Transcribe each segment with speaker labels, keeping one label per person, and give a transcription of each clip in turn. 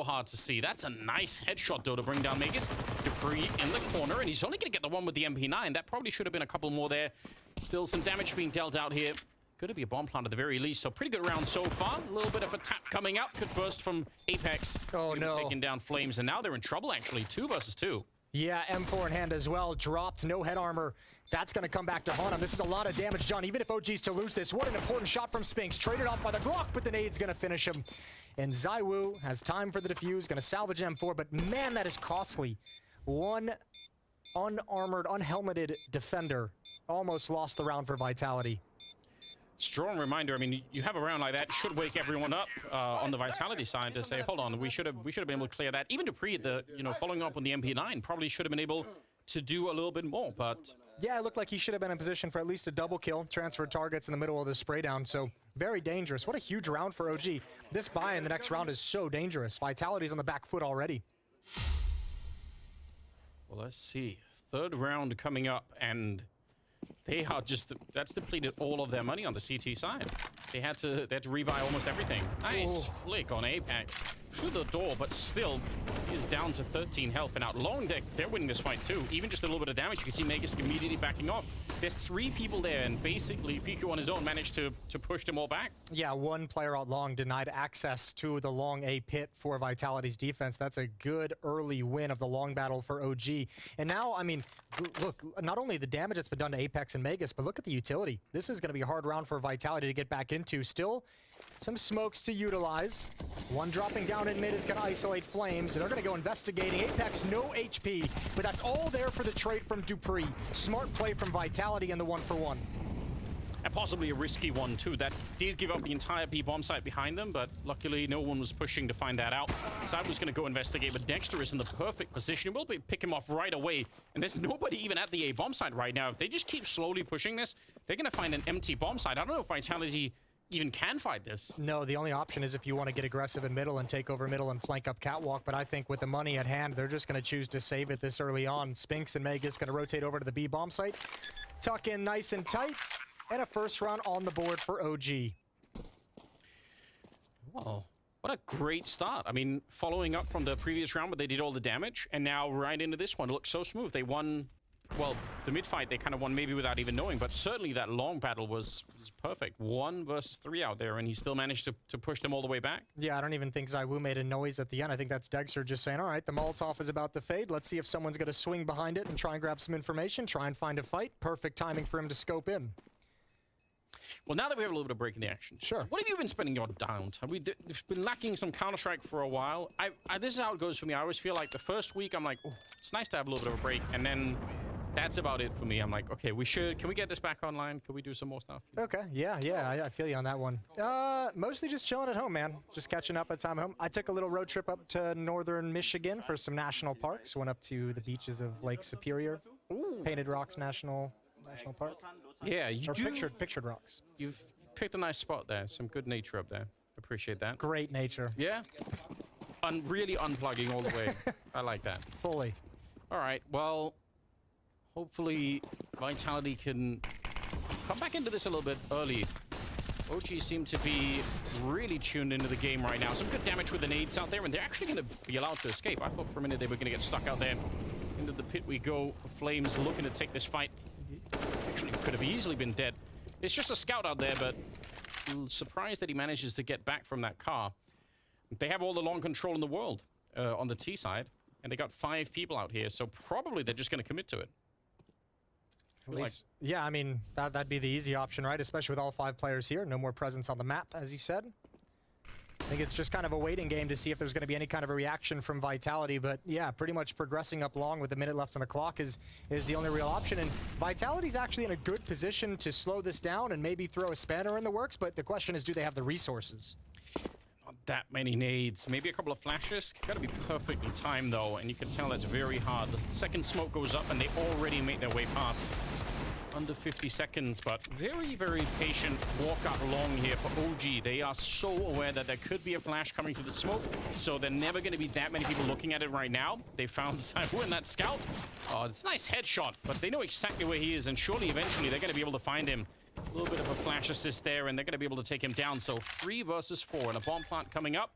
Speaker 1: hard to see. That's a nice headshot, though, to bring down Magus. dupreeh in the corner, and he's only going to get the one with the MP9. That probably should have been a couple more there. Still some damage being dealt out here. Going to be a bomb plant at the very least, so pretty good round so far. A little bit of a tap coming up. Good burst from Apex.
Speaker 2: Oh, no.
Speaker 1: Taking down Flames, and now they're in trouble, actually. 2 versus 2.
Speaker 2: Yeah, M4 in hand as well. Dropped, no head armor. That's going to come back to haunt him. This is a lot of damage done, even if OG's to lose this. What an important shot from Spinks. Traded off by the Glock, but the nade's going to finish him. And ZywOo has time for the defuse, going to salvage M4, but man, that is costly. One unarmored, unhelmeted defender almost lost the round for Vitality.
Speaker 1: Strong reminder. I mean, you have a round like that, should wake everyone up on the Vitality side to say, hold on, we should have been able to clear that. Even dupreeh, following up on the MP9, probably should have been able to do a little bit more, but
Speaker 2: yeah, it looked like he should have been in position for at least a double kill, transfer targets in the middle of the spray down, so very dangerous. What a huge round for OG. This buy in the next round is so dangerous. Vitality's on the back foot already.
Speaker 1: Well, let's see. 3rd round coming up, and they are just, that's depleted all of their money on the CT side. They had to rebuy almost everything. Nice flick on Apex through the door, but still is down to 13 health. And out long, they're winning this fight too. Even just a little bit of damage, you can see Magus immediately backing off. There's 3 people there, and basically Fiku on his own managed to push them all back. Yeah, 1 player out long denied access to the long A pit for Vitality's defense. That's a good early win of the long battle for OG. And now, I mean, look, not only the damage that's been done to Apex and Magus, but look at the utility. This is going to be a hard round for Vitality to get back into. Still, some smokes to utilize. One dropping down in mid is going to isolate Flames, and they're going to go investigating. Apex, no HP, but that's all there for the trade from dupreeh. Smart play from Vitality in the 1-for-1. And possibly a risky one, too. That did give up the entire B-bomb site behind them, but luckily no one was pushing to find that out. Side was going to go investigate, but Dexter is in the perfect position. We'll pick him off right away, and there's nobody even at the A-bomb site right now. If they just keep slowly pushing this, they're going to find an empty bomb site. I don't know if Vitality even can fight this. No, the only option is if you want to get aggressive in middle and take over middle and flank up Catwalk, but I think with the money at hand, they're just going to choose to save it this early on. Spinks and Magus going to rotate over to the B-bomb site, tuck in nice and tight, and a 1st round on the board for OG. Well, what a great start. I mean, following up from the previous round where they did all the damage, and now right into this one. It looks so smooth. They won, well, the mid-fight they kind of won maybe without even knowing, but certainly that long battle was perfect. 1 versus 3 out there, and he still managed to push them all the way back. Yeah, I don't even think ZywOo made a noise at the end. I think that's Dexter just saying, all right, the Molotov is about to fade. Let's see if someone's going to swing behind it and try and grab some information, try and find a fight. Perfect timing for him to scope in. Well, now that we have a little bit of break in the action, sure. What have you been spending your downtime? We've been lacking some Counter-Strike for a while. This is how it goes for me. I always feel like the first week, I'm like, oh, it's nice to have a little bit of a break. And then that's about it for me. I'm like, okay, can we get this back online? Can we do some more stuff? Okay, yeah, I feel you on that one. Mostly just chilling at home, man. Just catching up at time at home. I took a little road trip up to northern Michigan for some national parks. Went up to the beaches of Lake Superior. Ooh. Painted Rocks National Park. Yeah, pictured rocks. You've picked a nice spot there. Some good nature up there. Appreciate that. Great nature. Yeah. Really unplugging all the way. I like that. Fully. All right. Well, hopefully Vitality can come back into this a little bit early. OG seem to be really tuned into the game right now. Some good damage with the nades out there, and they're actually going to be allowed to escape. I thought for a minute they were going to get stuck out there. Into the pit we go. Flames looking to take this fight. Actually could have easily been dead. It's just a scout out there, but surprised that he manages to get back from that car. They have all the long control in the world on the T side, and they got 5 people out here, so probably they're just going to commit to it. At least, yeah, I mean, that'd be the easy option, right? Especially with all 5 players here. No more presence on the map, as you said. I think it's just kind of a waiting game to see if there's going to be any kind of a reaction from Vitality, but yeah, pretty much progressing up long with a minute left on the clock is the only real option, and Vitality's actually in a good position to slow this down and maybe throw a spanner in the works, but the question is, do they have the resources? Not that many nades. Maybe a couple of flashes. Gotta be perfectly timed, though, and you can tell that's very hard. The second smoke goes up, and they already make their way past. Under 50 seconds, but very, very patient walk out long here for OG. They are so aware that there could be a flash coming through the smoke, so they're never going to be that many people looking at it right now. They found ZywOo in that scout. Oh, it's a nice headshot, but they know exactly where he is, and surely eventually they're going to be able to find him. A little bit of a flash assist there, and they're going to be able to take him down. So 3 versus 4, and a bomb plant coming up.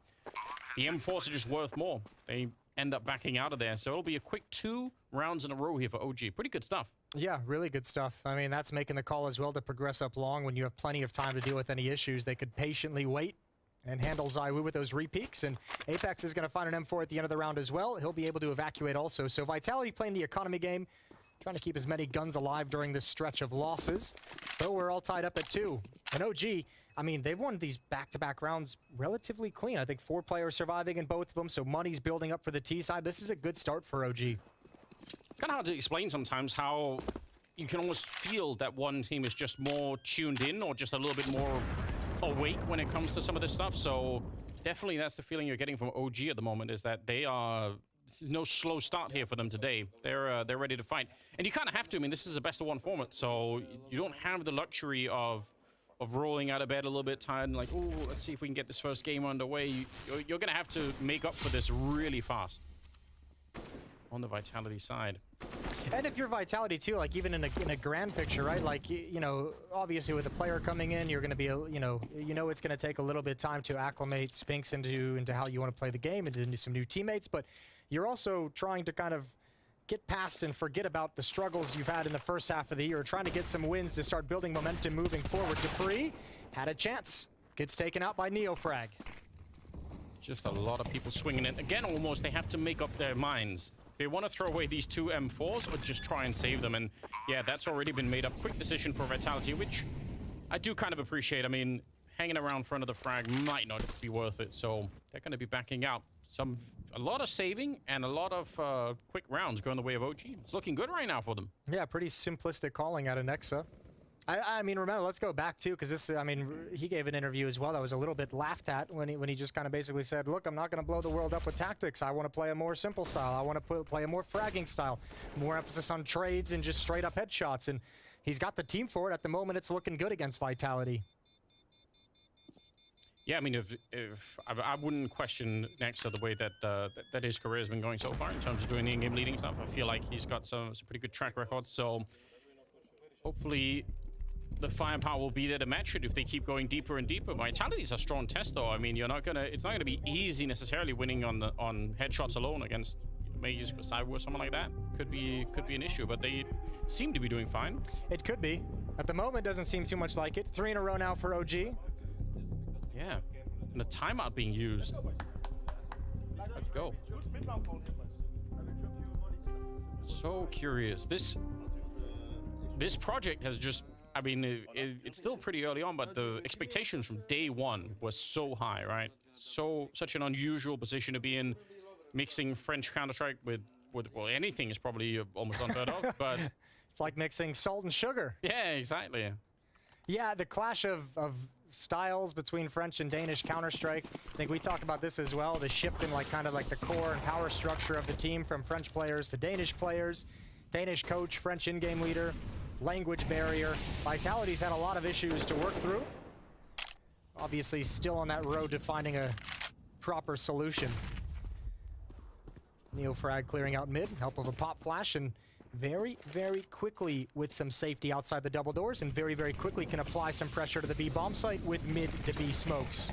Speaker 1: the M4s are just worth more. They end up backing out of there. So it'll be a quick 2 rounds in a row here for OG. Pretty good stuff.
Speaker 2: Yeah, really good stuff. I mean, that's making the call as well to progress up long when you have plenty of time to deal with any issues. They could patiently wait and handle ZywOo with those repeaks, and Apex is going to find an M4 at the end of the round as well. He'll be able to evacuate also. So Vitality playing the economy game, trying to keep as many guns alive during this stretch of losses. But we're all tied up at 2. And OG, I mean, they've won these back-to-back rounds relatively clean. I think 4 players surviving in both of them, so money's building up for the T side. This is a good start for OG.
Speaker 1: Kind of hard to explain sometimes how you can almost feel that one team is just more tuned in or just a little bit more awake when it comes to some of this stuff. So definitely that's the feeling you're getting from OG at the moment, is that they are... There's no slow start here for them today. They're ready to fight. And you kind of have to. I mean, this is a best-of-1 format, so you don't have the luxury of rolling out of bed a little bit tired and like, oh, let's see if we can get this first game underway. You're going to have to make up for this really fast on the Vitality side.
Speaker 2: And if you're Vitality too, like even in a grand picture, right? Like, you know, obviously with a player coming in, you're going to be, you know it's going to take a little bit of time to acclimate Spinks into how you want to play the game and into some new teammates. But you're also trying to kind of get past and forget about the struggles you've had in the first half of the year, trying to get some wins to start building momentum moving forward. Dupree had a chance. Gets taken out by Neofrag.
Speaker 1: Just a lot of people swinging it. Again, almost, they have to make up their minds. They want to throw away these 2 M4s or just try and save them. And yeah, that's already been made up. Quick decision for Vitality, which I do kind of appreciate. I mean, hanging around front of the frag might not be worth it. So they're going to be backing out. A lot of saving and a lot of quick rounds going the way of OG. It's looking good right now for them.
Speaker 2: Yeah, pretty simplistic calling out of Nexa. I mean, remember, let's go back too, because this, I mean, he gave an interview as well that was a little bit laughed at when he just kind of basically said, look, I'm not going to blow the world up with tactics. I want to play a more simple style. I want to play a more fragging style, more emphasis on trades and just straight up headshots. And he's got the team for it. At the moment, it's looking good against Vitality.
Speaker 1: Yeah, I mean, if I wouldn't question Nexa the way that his career has been going so far in terms of doing the in-game leading stuff. I feel like he's got some pretty good track records. So hopefully the firepower will be there to match it if they keep going deeper and deeper. Vitality's a strong test, though. I mean, it's not gonna be easy necessarily winning on headshots alone against maybe Cyber or someone like that. Could be an issue, but they seem to be doing fine.
Speaker 2: It could be. At the moment, doesn't seem too much like it. 3 in a row now for OG.
Speaker 1: Yeah, and the timeout being used. Let's go. So curious. This project has just, I mean, it's still pretty early on, but the expectations from day one was so high, right? Such an unusual position to be in, mixing French Counter-Strike with well, anything is probably almost unheard of, but
Speaker 2: it's like mixing salt and sugar.
Speaker 1: Yeah, exactly.
Speaker 2: Yeah, the clash of styles between French and Danish Counter-Strike. I think we talk about this as well, the shift in kind of the core and power structure of the team from French players to Danish players. Danish coach, French in-game leader, language barrier. Vitality's had a lot of issues to work through. Obviously still on that road to finding a proper solution. Neofrag clearing out mid, help of a pop flash, and very, very quickly with some safety outside the double doors, and very, very quickly can apply some pressure to the B bomb site with mid to B smokes.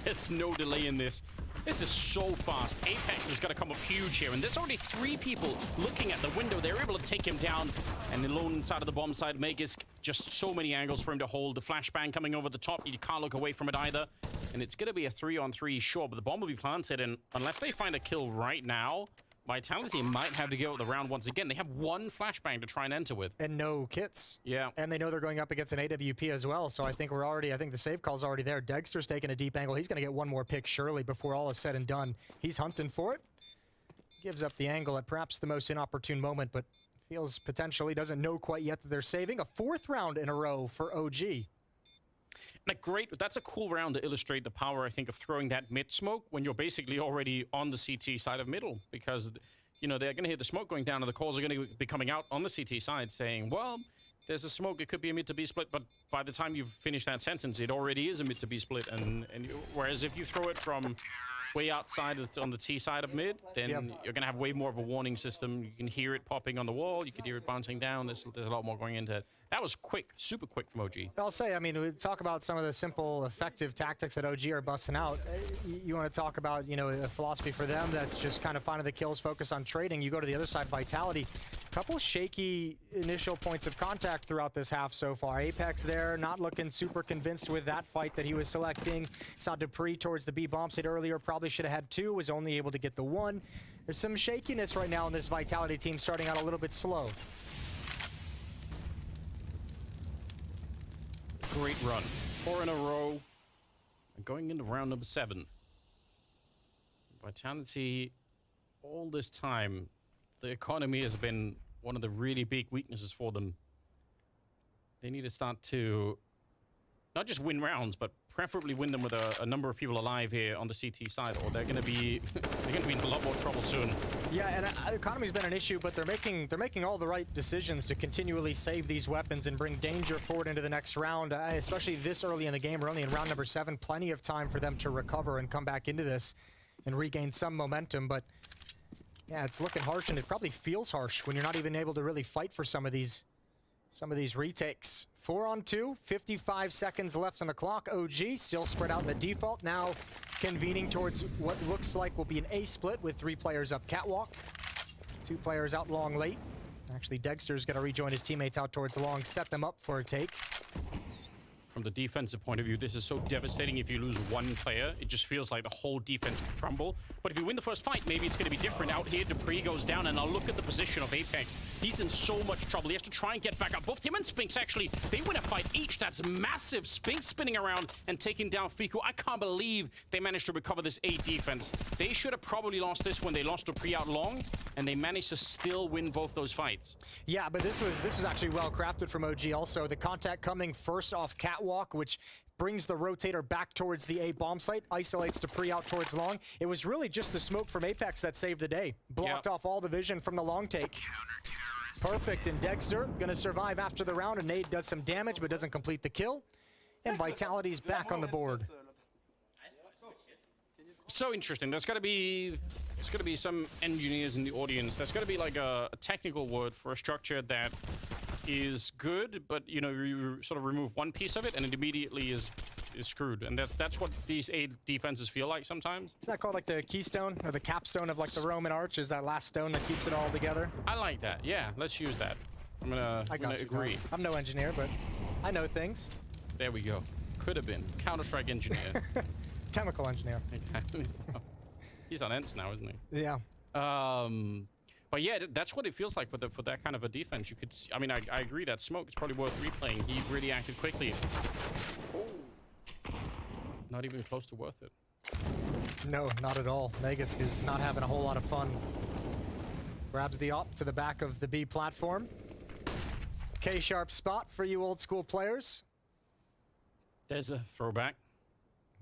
Speaker 1: There's no delay in this. This is so fast. Apex is going to come up huge here, and there's already 3 people looking at the window. They're able to take him down, and alone inside of the bomb site, Megas, just so many angles for him to hold. The flashbang coming over the top, you can't look away from it either. And it's going to be a 3-on-3, sure, but the bomb will be planted, and unless they find a kill right now, Vitality might have to go with the round once again. They have 1 flashbang to try and enter with.
Speaker 2: And no kits.
Speaker 1: Yeah.
Speaker 2: And they know they're going up against an AWP as well, so I think the save call's already there. Dexter's taking a deep angle. He's going to get 1 more pick, surely, before all is said and done. He's hunting for it. Gives up the angle at perhaps the most inopportune moment, but feels potentially doesn't know quite yet that they're saving. A 4th round in a row for OG.
Speaker 1: That's a cool round to illustrate the power, I think, of throwing that mid smoke when you're basically already on the CT side of middle, because, you know, they're going to hear the smoke going down and the calls are going to be coming out on the CT side saying, well, there's a smoke, it could be a mid to B split, but by the time you've finished that sentence, it already is a mid to B split, whereas if you throw it from way outside on the T side of mid, then you're going to have way more of a warning system. You can hear it popping on the wall, you can hear it bouncing down, there's a lot more going into it. That was quick, super quick from OG.
Speaker 2: I'll say, I mean, we talk about some of the simple, effective tactics that OG are busting out. You want to talk about, you know, a philosophy for them that's just kind of finding the kills, focus on trading. You go to the other side, Vitality. A couple shaky initial points of contact throughout this half so far. Apex there, not looking super convinced with that fight that he was selecting. Saw Dupree towards the B bomb site earlier, probably should have had 2, was only able to get the 1. There's some shakiness right now in this Vitality team, starting out a little bit slow.
Speaker 1: Great run. 4 in a row. And going into round number 7. Vitality, all this time, the economy has been one of the really big weaknesses for them. They need to start to not just win rounds, but preferably win them with a number of people alive here on the CT side, or they're going to be in a lot more trouble soon.
Speaker 2: Yeah, and economy's been an issue, but they're making all the right decisions to continually save these weapons and bring danger forward into the next round, especially this early in the game. We're only in round number 7, plenty of time for them to recover and come back into this and regain some momentum. But yeah, it's looking harsh, and it probably feels harsh when you're not even able to really fight for some of these retakes. 4 on 2, 55 seconds left on the clock. OG still spread out in the default, now convening towards what looks like will be an A split with 3 players up catwalk, 2 players out long late. Actually, Dexter's going to rejoin his teammates out towards long, set them up for a take.
Speaker 1: From the defensive point of view, this is so devastating. If you lose 1 player, it just feels like the whole defense can crumble. But if you win the first fight, maybe it's going to be different. Out here, Dupree goes down, and now look at the position of Apex. He's in so much trouble. He has to try and get back up. Both him and Spinks, actually, they win a fight each. That's massive. Spinks spinning around and taking down Fiku. I can't believe they managed to recover this A defense. They should have probably lost this when they lost Dupree out long, and they managed to still win both those fights.
Speaker 2: Yeah, but this was actually well crafted from OG also. The contact coming first off catwalk, which brings the rotator back towards the A bomb site, isolates Dupree out towards long. It was really just the smoke from Apex that saved the day. Blocked off all the vision from the long take. Perfect, and Dexter gonna survive after the round, and Nade does some damage but doesn't complete the kill. And Vitality's back on the board.
Speaker 1: So interesting. There's got to be some engineers in the audience. There's got to be like a technical word for a structure that is good, but you know, you sort of remove one piece of it and it immediately is screwed. And that's what these A defenses feel like sometimes.
Speaker 2: Isn't that called like the keystone or the capstone of like the Roman arch? Is that last stone that keeps it all together?
Speaker 1: I like that. Yeah, let's use that. I'm gonna agree.
Speaker 2: I'm no engineer, but I know things.
Speaker 1: There we go. Could have been Counter-Strike engineer.
Speaker 2: Chemical engineer.
Speaker 1: Exactly. He's on Ents now, isn't he?
Speaker 2: Yeah.
Speaker 1: But yeah, that's what it feels like for that kind of a defense. You could see, I mean, I agree that smoke is probably worth replaying. He really acted quickly. Oh. Not even close to worth it.
Speaker 2: No, not at all. Vegas is not having a whole lot of fun. Grabs the op to the back of the B platform. K-sharp spot for you old school players.
Speaker 1: There's a throwback.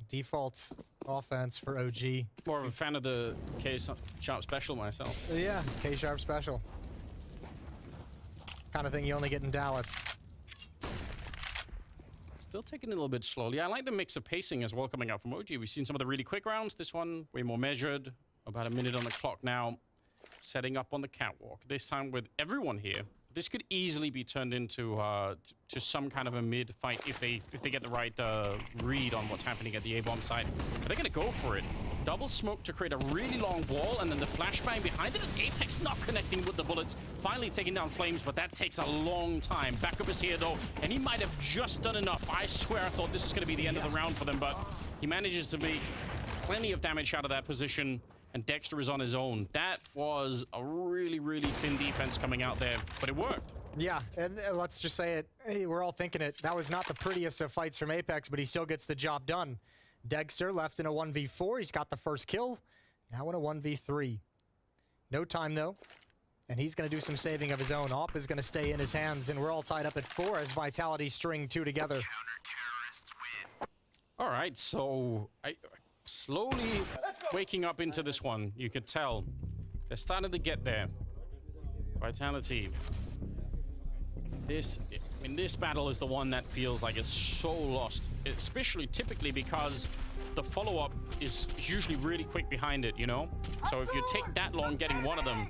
Speaker 2: Default offense for OG.
Speaker 1: More of a fan of the K-sharp special myself.
Speaker 2: Yeah, K-sharp special. Kind of thing you only get in Dallas.
Speaker 1: Still taking it a little bit slowly. I like the mix of pacing as well coming out from OG. We've seen some of the really quick rounds. This one, way more measured. About a minute on the clock now. Setting up on the catwalk. This time with everyone here. This could easily be turned into to some kind of a mid fight if they get the right read on what's happening at the A-bomb site. But they're gonna go for it. Double smoke to create a really long wall, and then the flashbang behind it. Apex not connecting with the bullets. Finally taking down Flames, but that takes a long time. Backup is here though, and he might have just done enough. I swear I thought this was gonna be the end of the round for them, but he manages to make plenty of damage out of that position. And Dexter is on his own. That was a really, really thin defense coming out there, but it worked.
Speaker 2: Yeah, and let's just say it. Hey, we're all thinking it. That was not the prettiest of fights from Apex, but he still gets the job done. Dexter left in a 1v4. He's got the first kill. Now in a 1v3. No time, though. And he's going to do some saving of his own. Op is going to stay in his hands, and we're all tied up at 4 as Vitality string 2 together.
Speaker 1: All right, so slowly waking up into this one. You could tell they're starting to get there. Vitality. This battle is the one that feels like it's so lost, especially typically because the follow-up is usually really quick behind it, you know? So if you take that long getting one of them,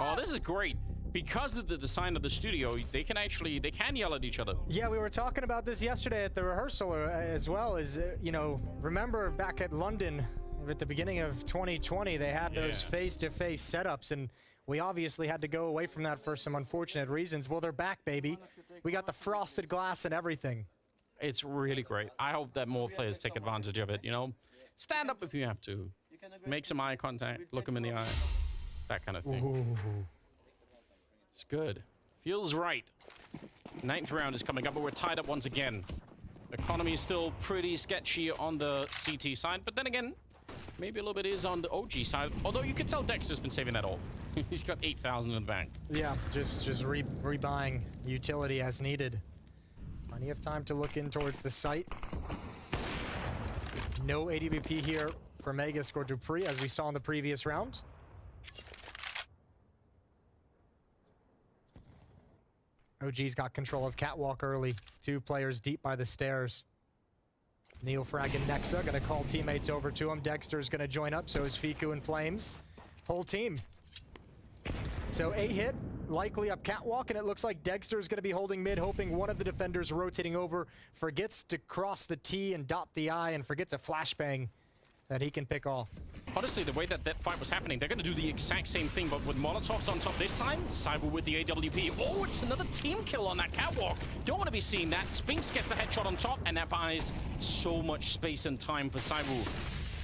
Speaker 1: oh, this is great. because of the design of the studio, they can yell at each other.
Speaker 2: Yeah, we were talking about this yesterday at the rehearsal as well. You know, remember back at London at the beginning of 2020, they had those face-to-face setups, and we obviously had to go away from that for some unfortunate reasons. Well, they're back, baby. We got the frosted glass and everything.
Speaker 1: It's really great. I hope that more players take advantage of it, you know? Stand up if you have to. Make some eye contact. Look them in the eye. That kind of thing.
Speaker 2: Ooh.
Speaker 1: It's good. Feels right. 9th round is coming up, but we're tied up once again. Economy is still pretty sketchy on the CT side, but then again, maybe a little bit is on the OG side. Although you can tell Dexter's been saving that all. He's got 8,000 in the bank. Yeah, just rebuying utility as needed. Plenty of time to look in towards the site. No AWP here for Mega or Dupree, as we saw in the previous round. OG's got control of Catwalk early. 2 players deep by the stairs. Neofrag and Nexa gonna call teammates over to him. Dexter's gonna join up, so is Fiku and Flames. Whole team. So a hit, likely up Catwalk, and it looks like Dexter's gonna be holding mid, hoping one of the defenders rotating over forgets to cross the T and dot the I and forgets a flashbang that he can pick off. Honestly, the way that fight was happening, they're going to do the exact same thing, but with Molotovs on top this time. Cyber with the AWP. Oh, it's another team kill on that Catwalk. Don't want to be seeing that. Spinks gets a headshot on top, and that buys so much space and time for Cyber.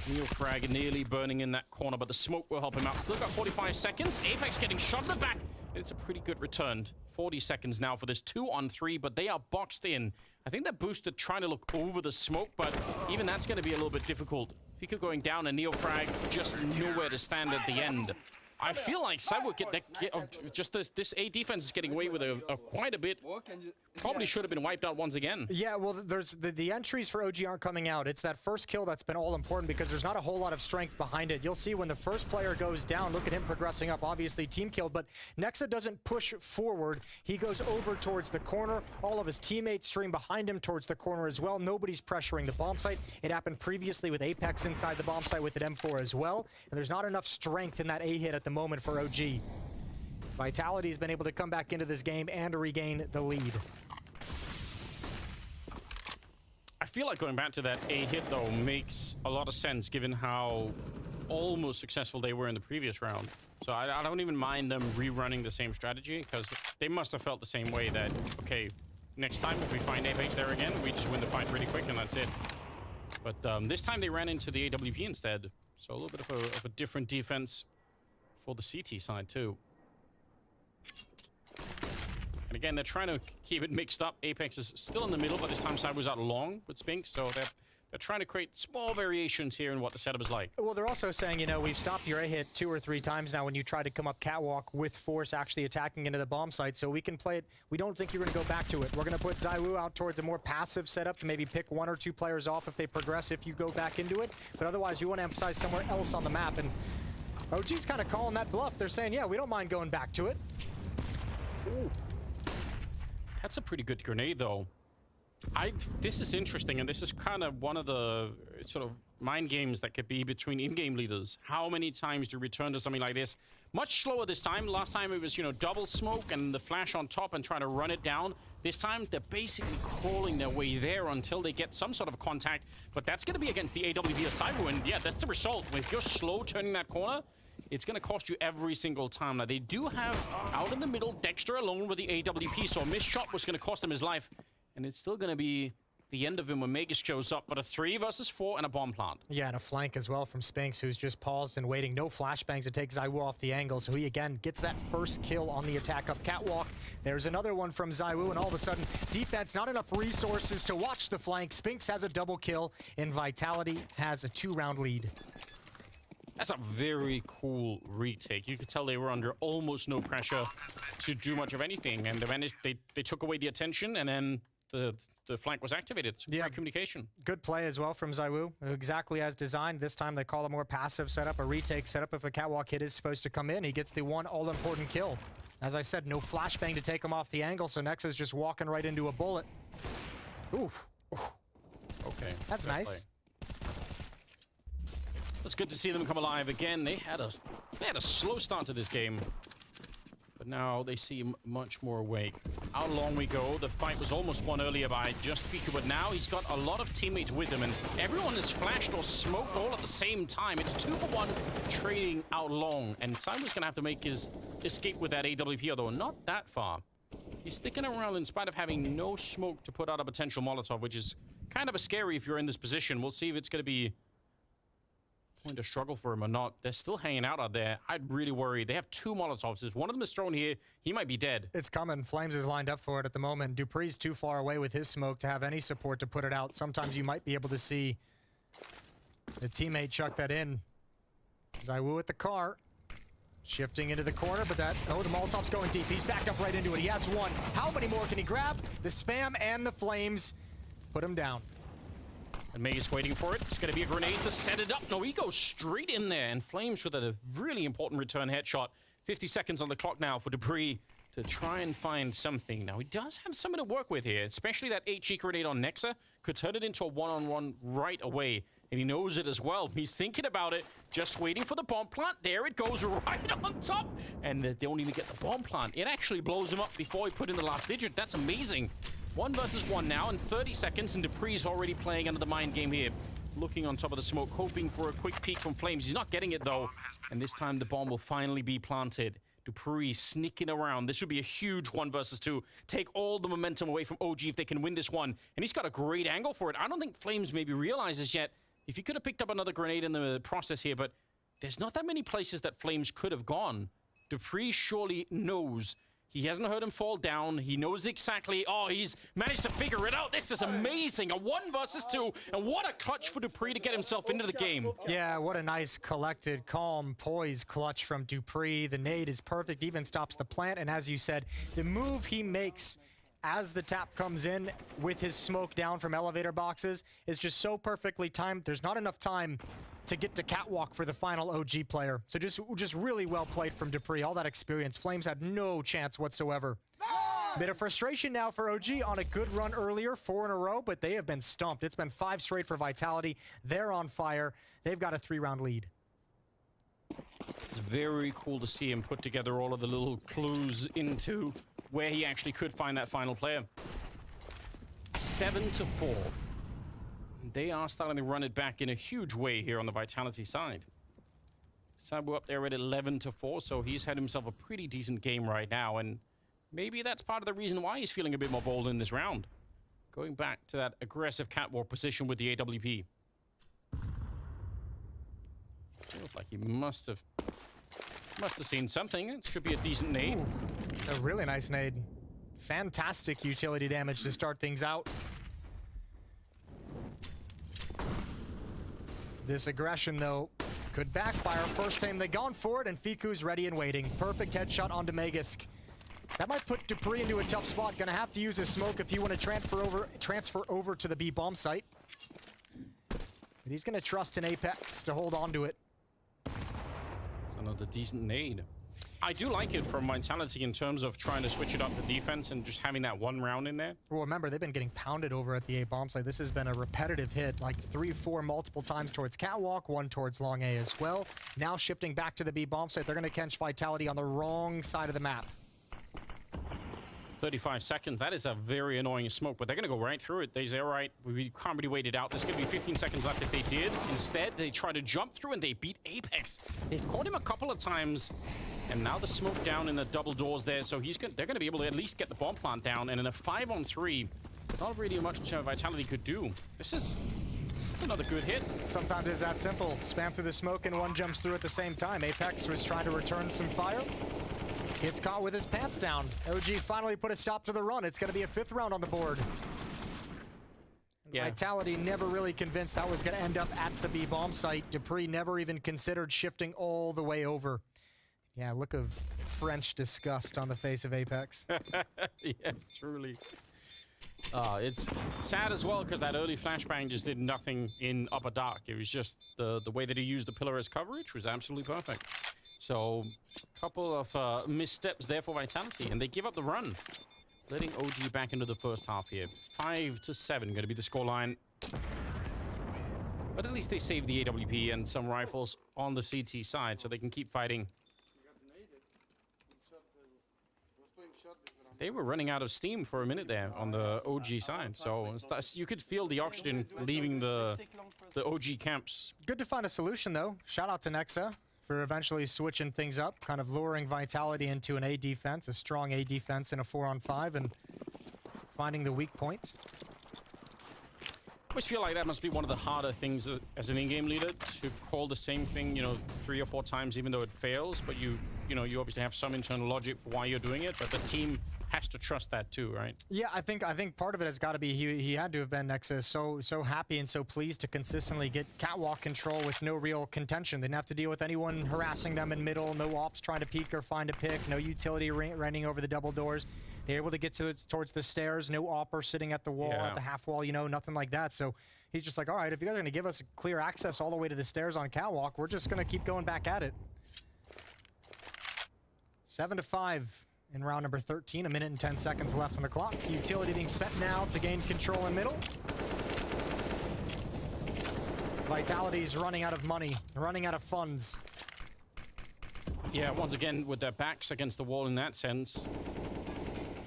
Speaker 1: Neofrag nearly burning in that corner, but the smoke will help him out. Still got 45 seconds. Apex getting shot in the back. It's a pretty good return. 40 seconds now for this 2-on-3, but they are boxed in. I think they're boosted trying to look over the smoke, but even that's going to be a little bit difficult. Fiku going down and Neofrag just nowhere to stand at the end. I feel like Cyber just this A defense is getting away with quite a bit. Probably should have been wiped out once again.
Speaker 2: Yeah, well, there's the entries for OG aren't coming out. It's that first kill that's been all important because there's not a whole lot of strength behind it. You'll see when the first player goes down, look at him progressing up, obviously team killed, but Nexa doesn't push forward. He goes over towards the corner. All of his teammates stream behind him towards the corner as well. Nobody's pressuring the bomb site. It happened previously with Apex inside the bomb site with an M4 as well, and there's not enough strength in that A hit at the moment for OG. Vitality's been able to come back into this game and regain the lead.
Speaker 1: I feel like going back to that A hit though makes a lot of sense given how almost successful they were in the previous round. So I don't even mind them rerunning the same strategy because they must have felt the same way that, okay, next time if we find Apex there again, we just win the fight pretty quick and that's it. But this time they ran into the AWP instead. So a little bit of a different defense for the CT side too. And again, they're trying to keep it mixed up. Apex is still in the middle, but this time Side was out long with Spink, so they're trying to create small variations here in what the setup is like.
Speaker 2: Well, they're also saying, you know, we've stopped your A-hit 2 or 3 times now when you try to come up Catwalk with force actually attacking into the bomb site, so we can play it. We don't think you're going to go back to it. We're going to put ZywOo out towards a more passive setup to maybe pick 1 or 2 players off if they progress if you go back into it, but otherwise you want to emphasize somewhere else on the map, and OG's kind of calling that bluff. They're saying, yeah, we don't mind going back to it.
Speaker 1: Ooh. That's a pretty good grenade, though. This is interesting, and this is kind of one of the sort of mind games that could be between in-game leaders. How many times do you return to something like this? Much slower this time. Last time it was, you know, double smoke and the flash on top and trying to run it down. This time they're basically crawling their way there until they get some sort of contact. But that's going to be against the AWP of Cyber, and yeah, that's the result. If you're slow turning that corner, it's going to cost you every single time. Now, they do have, out in the middle, Dexter alone with the AWP, so a missed shot was going to cost him his life. And it's still going to be the end of him when Megas shows up, but a 3 versus 4 and a bomb plant.
Speaker 2: Yeah, and a flank as well from Spinks, who's just paused and waiting. No flashbangs to take ZywOo off the angle, so he again gets that first kill on the attack up Catwalk. There's another one from ZywOo, and all of a sudden, defense, not enough resources to watch the flank. Spinks has a double kill, and Vitality has a 2-round lead.
Speaker 1: That's a very cool retake. You could tell they were under almost no pressure to do much of anything, and they took away the attention, and then the flank was activated. It's great communication. Good
Speaker 2: play as well from ZywOo, exactly as designed. This time they call a more passive setup, a retake setup. If the Catwalk hit is supposed to come in, he gets the one all-important kill. As I said, no flashbang to take him off the angle, so Nexa's just walking right into a bullet. Oof.
Speaker 1: Okay.
Speaker 2: That's nice.
Speaker 1: It's good to see them come alive again. They had a slow start to this game, but But now they seem much more awake. How long we go? The fight was almost won earlier by just Fiku, but now he's got a lot of teammates with him, and everyone is flashed or smoked all at the same time. It's 2-for-1 trading out long, and Cyber's gonna have to make his escape with that AWP, although not that far. He's sticking around in spite of having no smoke to put out a potential Molotov, which is kind of a scary if you're in this position. We'll see if it's gonna be going to struggle for him or not. They're still hanging out there. I'd really worry. They have 2 Molotovs. If one of them is thrown here, he might be dead.
Speaker 2: It's coming. Flames is lined up for it at the moment. Dupree's too far away with his smoke to have any support to put it out. Sometimes you might be able to see the teammate chuck that in. Zywoo at the car. Shifting into the corner, but oh, the Molotov's going deep. He's backed up right into it. He has one. How many more can he grab? The spam and the flames put him down.
Speaker 1: And Mega's waiting for it. It's going to be a grenade to set it up. No, he goes straight in there. And Flames with a really important return headshot. 50 seconds on the clock now for Dupree to try and find something. Now, he does have something to work with here, especially that HE grenade on Nexa. Could turn it into a one-on-one right away. And he knows it as well. He's thinking about it, just waiting for the bomb plant. There it goes right on top. And they don't even get the bomb plant. It actually blows him up before he put in the last digit. That's amazing. 1 versus 1 now in 30 seconds, and Dupree's already playing under the mind game here. Looking on top of the smoke, hoping for a quick peek from Flames. He's not getting it, though. And this time, the bomb will finally be planted. Dupree sneaking around. This would be a huge 1 versus 2. Take all the momentum away from OG if they can win this one. And he's got a great angle for it. I don't think Flames maybe realizes yet if he could have picked up another grenade in the process here, but there's not that many places that Flames could have gone. Dupree surely knows. He hasn't heard him fall down. He knows exactly. Oh, he's managed to figure it out. This is amazing. A 1 versus 2. And what a clutch for Dupree to get himself into the game.
Speaker 2: Yeah, what a nice, collected, calm, poised clutch from Dupree. The nade is perfect. Even stops the plant. And as you said, the move he makes as the tap comes in with his smoke down from elevator boxes is just so perfectly timed. There's not enough time to get to catwalk for the final OG player. So just really well played from Dupree. All that experience. Flames had no chance whatsoever. Bit of frustration now for OG on a good run earlier, 4 in a row, but they have been stumped. It's been 5 straight for Vitality. They're on fire. They've got a 3-round lead.
Speaker 1: It's very cool to see him put together all of the little clues into where he actually could find that final player. 7-4. They are starting to run it back in a huge way here on the Vitality side. Sabu up there at 11-4, so he's had himself a pretty decent game right now, and maybe that's part of the reason why he's feeling a bit more bold in this round. Going back to that aggressive catwalk position with the AWP. Feels like he must have seen something. It should be a decent nade.
Speaker 2: Ooh, a really nice nade. Fantastic utility damage to start things out. This aggression, though, could backfire. First time they've gone for it, and Fiku's ready and waiting. Perfect headshot onto Megisk. That might put Dupree into a tough spot. Gonna have to use his smoke if you want to transfer over to the B bomb site. But he's gonna trust an Apex to hold on to it.
Speaker 1: Another decent nade. I do like it from Vitality in terms of trying to switch it up the defense and just having that 1 round in there.
Speaker 2: Well, remember, they've been getting pounded over at the A bomb site. This has been a repetitive hit, like 3, 4 multiple times towards catwalk, 1 towards long A as well. Now shifting back to the B bomb site, they're going to catch Vitality on the wrong side of the map.
Speaker 1: 35 seconds. That is a very annoying smoke, but they're going to go right through it. They say, all right, we can't really wait it out. There's going to be 15 seconds left if they did. Instead, they try to jump through, and they beat Apex. They've caught him a couple of times, and now the smoke down in the double doors there, so they're going to be able to at least get the bomb plant down, and in a 5-on-3, not really much Vitality could do. This is another good hit.
Speaker 2: Sometimes it's that simple. Spam through the smoke, and one jumps through at the same time. Apex was trying to return some fire. Gets caught with his pants down. OG finally put a stop to the run. It's going to be a 5th round on the board. Yeah. Vitality never really convinced that was going to end up at the B bomb site. Dupree never even considered shifting all the way over. Yeah, look of French disgust on the face of Apex.
Speaker 1: Yeah, truly. It's sad as well because that early flashbang just did nothing in upper dark. It was just the way that he used the pillar as coverage was absolutely perfect. So, a couple of missteps there for Vitality, and they give up the run, letting OG back into the first half here. 5-7 going to be the scoreline. But at least they saved the AWP and some rifles on the CT side, so they can keep fighting. they were running out of steam for a minute there on the OG side. So you could feel the oxygen leaving the OG camps.
Speaker 2: Good to find a solution, though. Shout out to Nexa for eventually switching things up, kind of luring Vitality into an A defense, a strong A defense in a 4-on-5, and finding the weak points.
Speaker 1: I always feel like that must be one of the harder things as an in-game leader, to call the same thing, you know, 3 or 4 times, even though it fails. But you obviously have some internal logic for why you're doing it, but the team has to trust that too, right?
Speaker 2: Yeah, I think part of it has got to be he had to have been, Nexa, so happy and so pleased to consistently get catwalk control with no real contention. They didn't have to deal with anyone harassing them in middle, no ops trying to peek or find a pick, no utility running over the double doors. They're able to get towards the stairs, no opper sitting at the wall, at the half wall, you know, nothing like that. So he's just like, all right, if you guys are going to give us clear access all the way to the stairs on catwalk, we're just going to keep going back at it. 7-5 in round number 13, 1 minute and 10 seconds left on the clock. Utility being spent now to gain control in middle. Vitality's running out of money, running out of funds.
Speaker 1: Yeah, once again, with their backs against the wall in that sense,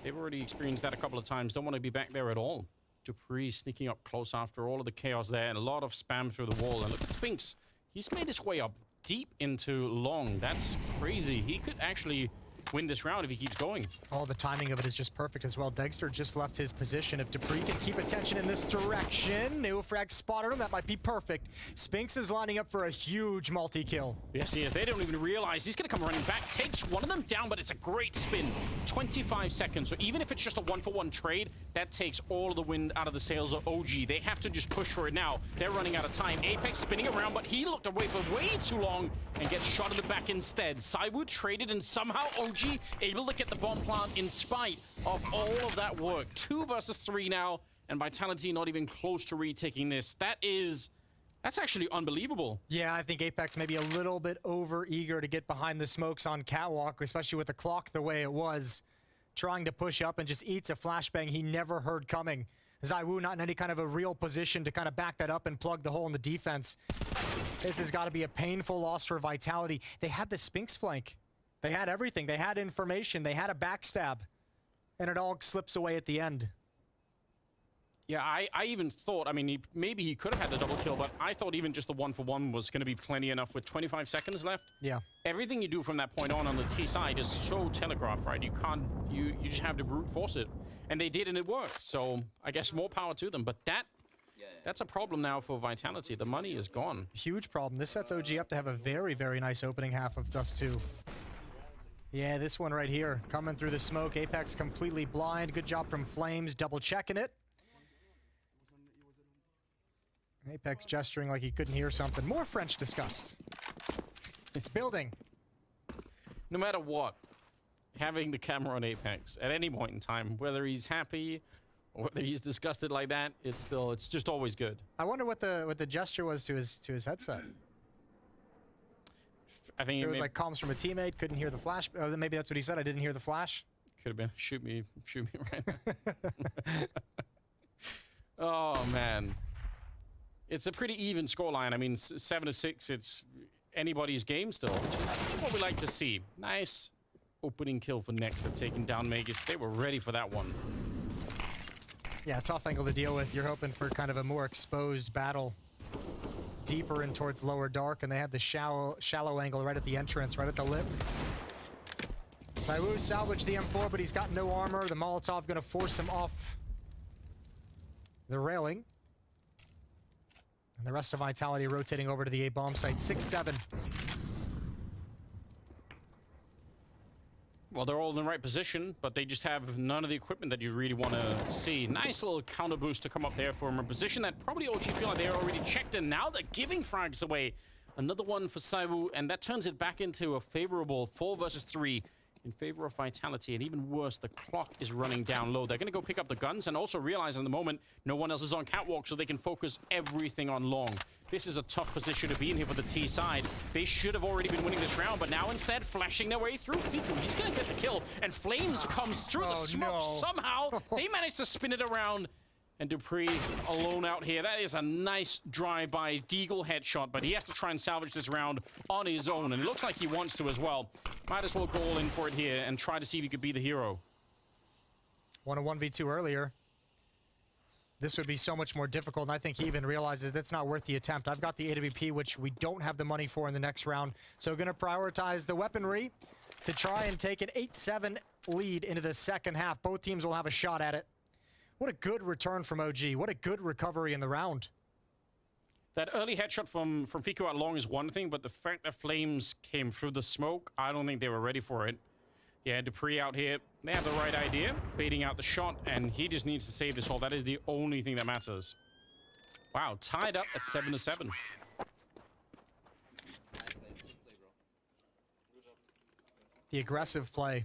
Speaker 1: they've already experienced that a couple of times. Don't want to be back there at all. Dupree sneaking up close after all of the chaos there, and a lot of spam through the wall. And look at Spinks. He's made his way up deep into long. That's crazy. He could actually win this round if he keeps going.
Speaker 2: Oh, the timing of it is just perfect as well. Dexter just left his position. If Dupree can keep attention in this direction, Neofrag spotted him. That might be perfect. Spinks is lining up for a huge multi-kill.
Speaker 1: Yes, he is. They don't even realize he's going to come running back. Takes one of them down, but it's a great spin. 25 seconds. So even if it's just a 1-for-1 trade, that takes all of the wind out of the sails of OG. They have to just push for it now. They're running out of time. Apex spinning around, but he looked away for way too long and gets shot in the back instead. Saiwu traded, and somehow OG able to get the bomb plant in spite of all of that work. 2 versus 3 now, and Vitality not even close to retaking this. That's actually unbelievable.
Speaker 2: Yeah, I think Apex may be a little bit over eager to get behind the smokes on catwalk, especially with the clock the way it was. Trying to push up and just eats a flashbang he never heard coming. ZywOo not in any kind of a real position to kind of back that up and plug the hole in the defense. This has got to be a painful loss for Vitality. They had the Spinks flank. They had everything. They had information. They had a backstab. And it all slips away at the end.
Speaker 1: Yeah, I even thought, I mean, maybe he could have had the double kill, but I thought even just the 1-for-1 was going to be plenty enough with 25 seconds left.
Speaker 2: Yeah.
Speaker 1: Everything you do from that point on the T side is so telegraphed, right? You can't, you just have to brute force it. And they did, and it worked. So I guess more power to them. But that's a problem now for Vitality. The money is gone.
Speaker 2: Huge problem. This sets OG up to have a very, very nice opening half of Dust 2. Yeah, this one right here, coming through the smoke. Apex completely blind. Good job from Flames, double checking it. Apex gesturing like he couldn't hear something. More French disgust. It's building.
Speaker 1: No matter what, having the camera on Apex at any point in time, whether he's happy or whether he's disgusted like that, it's just always good.
Speaker 2: I wonder what the gesture was to his headset.
Speaker 1: I think
Speaker 2: it was like comms from a teammate, couldn't hear the flash. Oh, maybe that's what he said. I didn't hear the flash.
Speaker 1: Could have been shoot me right now. Oh man, it's a pretty even scoreline. I mean, 7-6. It's anybody's game still, which is what we like to see. Nice opening kill for Nexa, taking down Magus. They were ready for that one.
Speaker 2: Yeah, tough angle to deal with. You're hoping for kind of a more exposed battle. Deeper in towards lower dark, and they had the shallow angle right at the entrance, right at the lip. ZywOo salvaged the M4, but he's got no armor. The Molotov gonna force him off the railing. And the rest of Vitality rotating over to the A bomb site. 6-7.
Speaker 1: Well, they're all in the right position, but they just have none of the equipment that you really want to see. Nice little counter boost to come up there from a position that probably OG feel like they're already checked in. Now they're giving frags away. Another one for ZywOo, and that turns it back into a favorable 4 versus 3 in favor of Vitality. And even worse, the clock is running down low. They're going to go pick up the guns and also realize in the moment no one else is on catwalk, so they can focus everything on long. This is a tough position to be in here for the T side. They should have already been winning this round, but now instead flashing their way through. Fiku, he's going to get the kill, and Flames comes through the smoke. Somehow they manage to spin it around, and Dupree alone out here. That is a nice drive-by Deagle headshot, but he has to try and salvage this round on his own, and it looks like he wants to as well. Might as well go all in for it here and try to see if he could be the hero.
Speaker 2: Won a 1v2 earlier. This would be so much more difficult, and I think he even realizes that's not worth the attempt. I've got the AWP, which we don't have the money for in the next round, so going to prioritize the weaponry to try and take an 8-7 lead into the second half. Both teams will have a shot at it. What a good return from OG. What a good recovery in the round.
Speaker 1: That early headshot from Fico at long is one thing, but the fact that Flames came through the smoke, I don't think they were ready for it. Yeah, Dupree out here, they have the right idea, baiting out the shot, and he just needs to save this hole. That is the only thing that matters. Wow, tied up at 7-7.
Speaker 2: The aggressive play.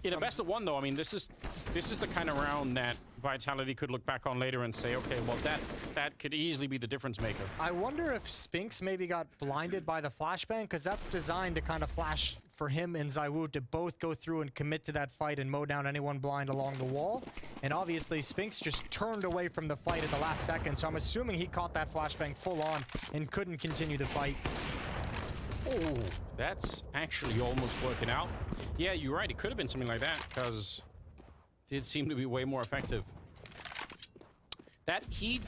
Speaker 1: Yeah, the best of one, though. I mean, this is the kind of round that Vitality could look back on later and say, okay, well, that could easily be the difference maker.
Speaker 2: I wonder if Spinks maybe got blinded by the flashbang, because that's designed to kind of flash for him and ZywOo to both go through and commit to that fight and mow down anyone blind along the wall. And obviously, Spinks just turned away from the fight at the last second, so I'm assuming he caught that flashbang full on and couldn't continue the fight.
Speaker 1: Oh, that's actually almost working out. Yeah, you're right. It could have been something like that, because it did seem to be way more effective. That he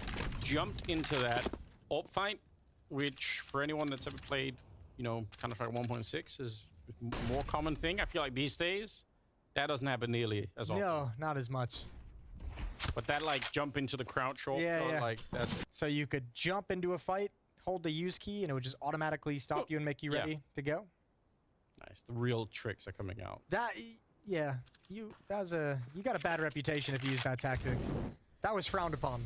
Speaker 1: jumped into that AWP fight, which for anyone that's ever played, you know, Counter-Strike 1.6 is a more common thing. I feel like these days, that doesn't happen nearly as often.
Speaker 2: No, not as much.
Speaker 1: But that, like, jump into the crouch AWP,
Speaker 2: Yeah.
Speaker 1: like, that's...
Speaker 2: So you could jump into a fight, hold the use key, and it would just automatically stop you and make you ready to go.
Speaker 1: Nice. The real tricks are coming out.
Speaker 2: That, yeah, you got a bad reputation if you use that tactic. That was frowned upon.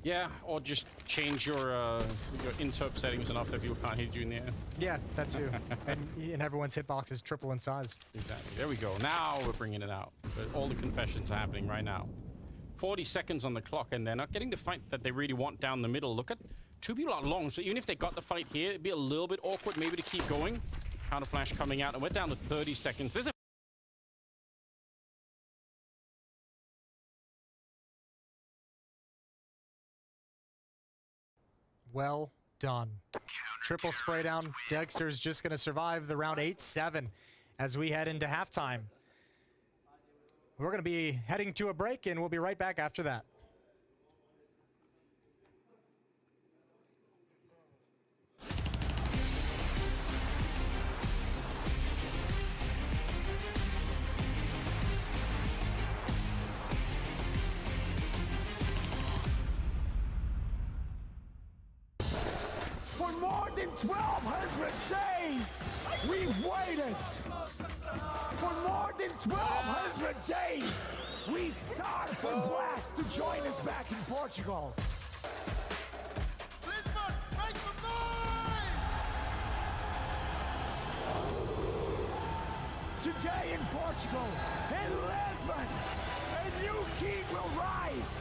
Speaker 1: Yeah, or just change your interp settings enough that people can't hit you in the air.
Speaker 2: Yeah, that too. and everyone's hitbox is triple in size.
Speaker 1: Exactly. There we go. Now we're bringing it out. But all the confessions are happening right now. 40 seconds on the clock, and they're not getting the fight that they really want down the middle. Look at two people out long, so even if they got the fight here, it'd be a little bit awkward maybe to keep going. Counter flash coming out, and we're down to 30 seconds. There's a
Speaker 2: well done. Triple spray down. Dexter's just going to survive the round 8-7 as we head into halftime. We're going to be heading to a break, and we'll be right back after that.
Speaker 3: For more than 1,200 days, we've waited. For more than 1,200 days, we starved for Blast to join us back in Portugal.
Speaker 4: Lisbon, make some noise!
Speaker 3: Today in Portugal, in Lisbon, a new king will rise.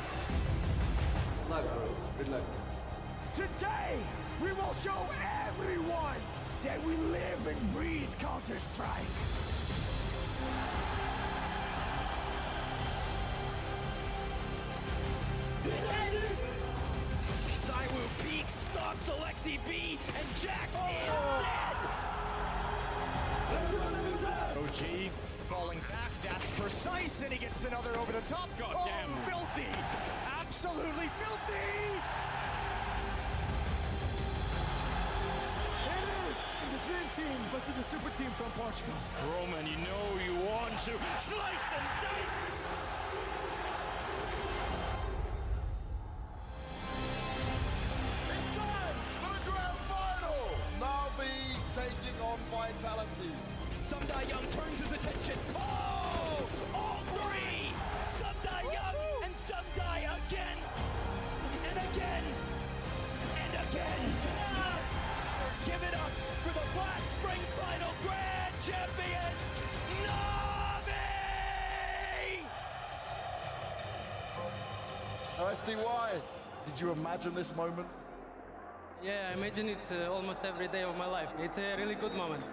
Speaker 5: Good luck, bro. Good luck.
Speaker 3: Today, we will show everyone that we live and breathe Counter-Strike.
Speaker 6: ZywOo peeks, stops Alexi B, and Jax is dead!
Speaker 2: OG falling back, that's precise, and he gets another over the top.
Speaker 1: God damn.
Speaker 2: Filthy! Absolutely filthy!
Speaker 3: It is the Dream Team versus the Super Team from Portugal.
Speaker 6: Roman, you know you want to slice and dice!
Speaker 4: It's time for the grand final! Na'Vi taking on Vitality.
Speaker 6: Sumda Young turns his attention. Oh! All three! Sumda Young and Sumda again! And again! And again! Ah! Give it up for the Black Spring Final Grand Champions, Na'Vi!
Speaker 4: SDY, did you imagine this moment?
Speaker 7: Yeah, I imagine it almost every day of my life. It's a really good moment.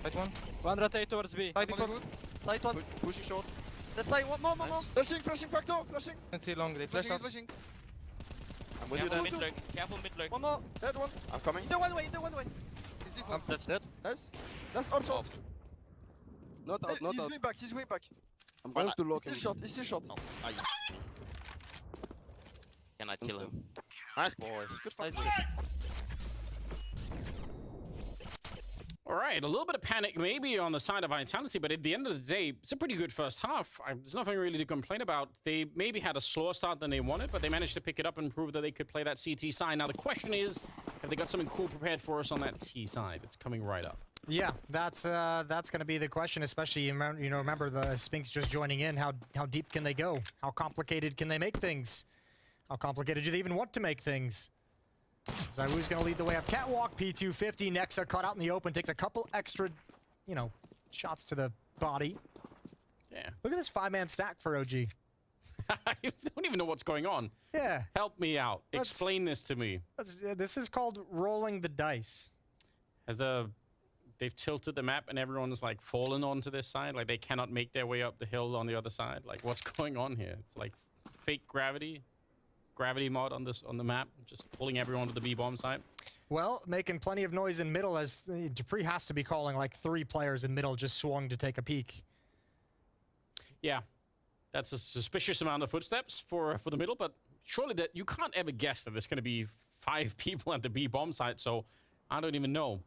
Speaker 8: Side one.
Speaker 5: One rotate towards B.
Speaker 8: Side one.
Speaker 5: Side one.
Speaker 4: Pushing short.
Speaker 5: Let's side one. More.
Speaker 8: Flashing, factor, flashing. Can't see long. They
Speaker 4: Flashing,
Speaker 8: flashed
Speaker 4: he's
Speaker 8: out.
Speaker 4: flashing. I'm with you
Speaker 5: Careful
Speaker 4: then.
Speaker 5: mid lurk. Careful mid lurk.
Speaker 8: One more.
Speaker 4: Dead one. I'm coming.
Speaker 5: Do one way.
Speaker 4: He's default.
Speaker 8: That's
Speaker 4: dead. Nice.
Speaker 8: That's all short.
Speaker 5: Not out.
Speaker 8: He's going back. He's going back.
Speaker 4: I'm going to lock
Speaker 8: He's still shot. He's still shot.
Speaker 4: Oh, aye.
Speaker 5: Cannot kill him.
Speaker 4: Nice boy. Good fight.
Speaker 1: All right, a little bit of panic maybe on the side of Vitality, but at the end of the day, it's a pretty good first half. There's nothing really to complain about. They maybe had a slower start than they wanted, but they managed to pick it up and prove that they could play that CT side. Now the question is, have they got something cool prepared for us on that T side? It's coming right up.
Speaker 2: Yeah, that's going to be the question, especially remember the Spinks just joining in. How deep can they go? How complicated can they make things? How complicated do they even want to make things? ZywOo's going to lead the way up catwalk. P250 Nexa caught out in the open, takes a couple extra, shots to the body.
Speaker 1: Yeah.
Speaker 2: Look at this 5-man stack for OG.
Speaker 1: I don't even know what's going on.
Speaker 2: Yeah.
Speaker 1: Help me out. Explain this to me.
Speaker 2: This is called rolling the dice.
Speaker 1: They've tilted the map and everyone's like fallen onto this side, like they cannot make their way up the hill on the other side. Like what's going on here? It's like fake gravity mod on the map, just pulling everyone to the B bomb side.
Speaker 2: Well, making plenty of noise in middle as Dupree has to be calling like 3 players in middle just swung to take a peek.
Speaker 1: Yeah, that's a suspicious amount of footsteps for the middle, but surely that you can't ever guess that there's going to be 5 people at the B bomb site, so I don't even know.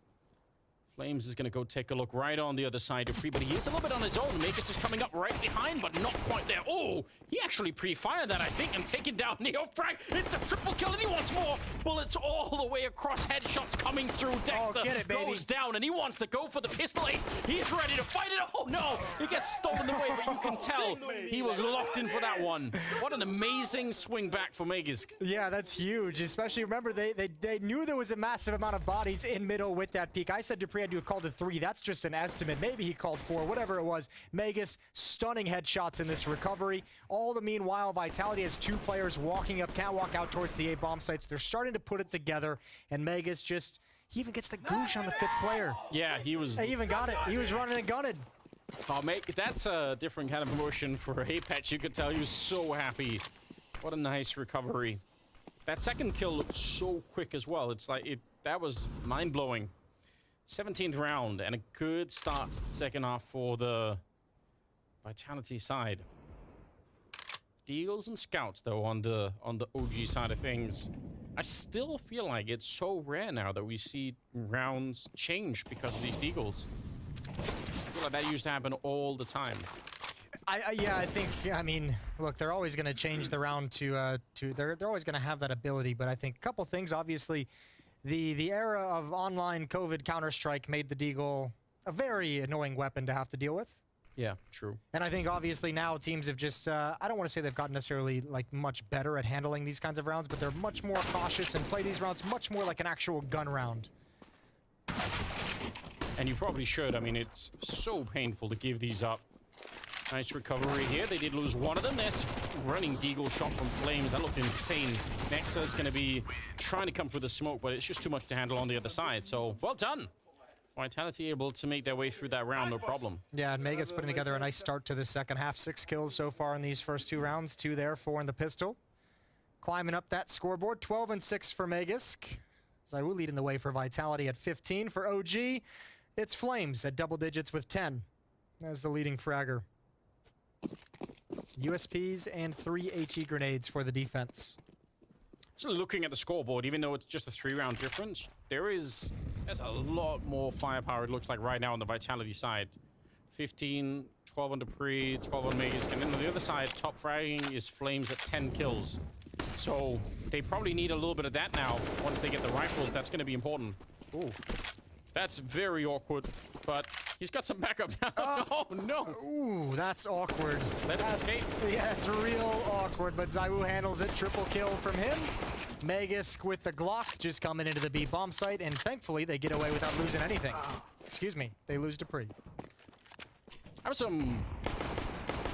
Speaker 1: Flames is going to go take a look right on the other side of Dupree, but he is a little bit on his own. Magus is coming up right behind, but not quite there. Oh, he actually pre-fired that, I think, and taken down Neo Frag. It's a triple kill, and he wants more. Bullets all the way across, headshots coming through. Dexter goes down, and he wants to go for the pistol ace. He's ready to fight it. Oh, no, he gets stolen away, but you can tell he was locked in for that one. What an amazing swing back for Magus.
Speaker 2: Yeah, that's huge, especially remember they knew there was a massive amount of bodies in middle with that peak. I said Dupree had to have called it 3. That's just an estimate. Maybe he called 4, whatever it was. Magus, stunning headshots in this recovery. All the meanwhile, Vitality has 2 players walking up catwalk out towards the A bomb sites. They're starting to put it together, and Magus he even gets the goosh on the 5th player.
Speaker 1: Yeah, he even
Speaker 2: got it. He was running and gunning.
Speaker 1: Oh, mate, that's a different kind of emotion for Apex. You could tell he was so happy. What a nice recovery. That second kill looked so quick as well. It's like that was mind-blowing. 17th round and a good start to the second half for the Vitality side. Deagles and Scouts though on the OG side of things. I still feel like it's so rare now that we see rounds change because of these Deagles. I feel like that used to happen all the time.
Speaker 2: I mean, look, they're always going to change the round to they're always going to have that ability, but I think a couple things, obviously, the era of online COVID Counter-Strike made the Deagle a very annoying weapon to have to deal with.
Speaker 1: Yeah, true.
Speaker 2: And I think obviously now teams have just, I don't want to say they've gotten necessarily like much better at handling these kinds of rounds, but they're much more cautious and play these rounds much more like an actual gun round.
Speaker 1: And you probably should. I mean, it's so painful to give these up. Nice recovery here. They did lose one of them. There's running Deagle shot from Flames. That looked insane. Nexa's going to be trying to come through the smoke, but it's just too much to handle on the other side. So, well done. Vitality able to make their way through that round, no problem.
Speaker 2: Yeah, and Mega's putting together a nice start to the second half. 6 kills so far in these first 2 rounds. 2 there, 4 in the pistol. Climbing up that scoreboard. 12 and 6 for Megisk. ZywOo leading the way for Vitality at 15. For OG, it's Flames at double digits with 10 as the leading fragger. USPs and 3 HE grenades for the defense.
Speaker 1: So looking at the scoreboard, even though it's just a 3-round difference, there's a lot more firepower, it looks like right now on the Vitality side. 15, 12 on Dupree, 12 on Megas, and then on the other side, top fragging is Flames at 10 kills. So they probably need a little bit of that now. Once they get the rifles, that's going to be important. Ooh, that's very awkward, but he's got some backup now. Oh, no.
Speaker 2: Ooh, that's awkward.
Speaker 1: Let him escape.
Speaker 2: Yeah, it's real awkward, but ZywOo handles it. Triple kill from him. Megisk with the Glock just coming into the B bomb site, and thankfully they get away without losing anything. Excuse me, they lose Dupree.
Speaker 1: I have some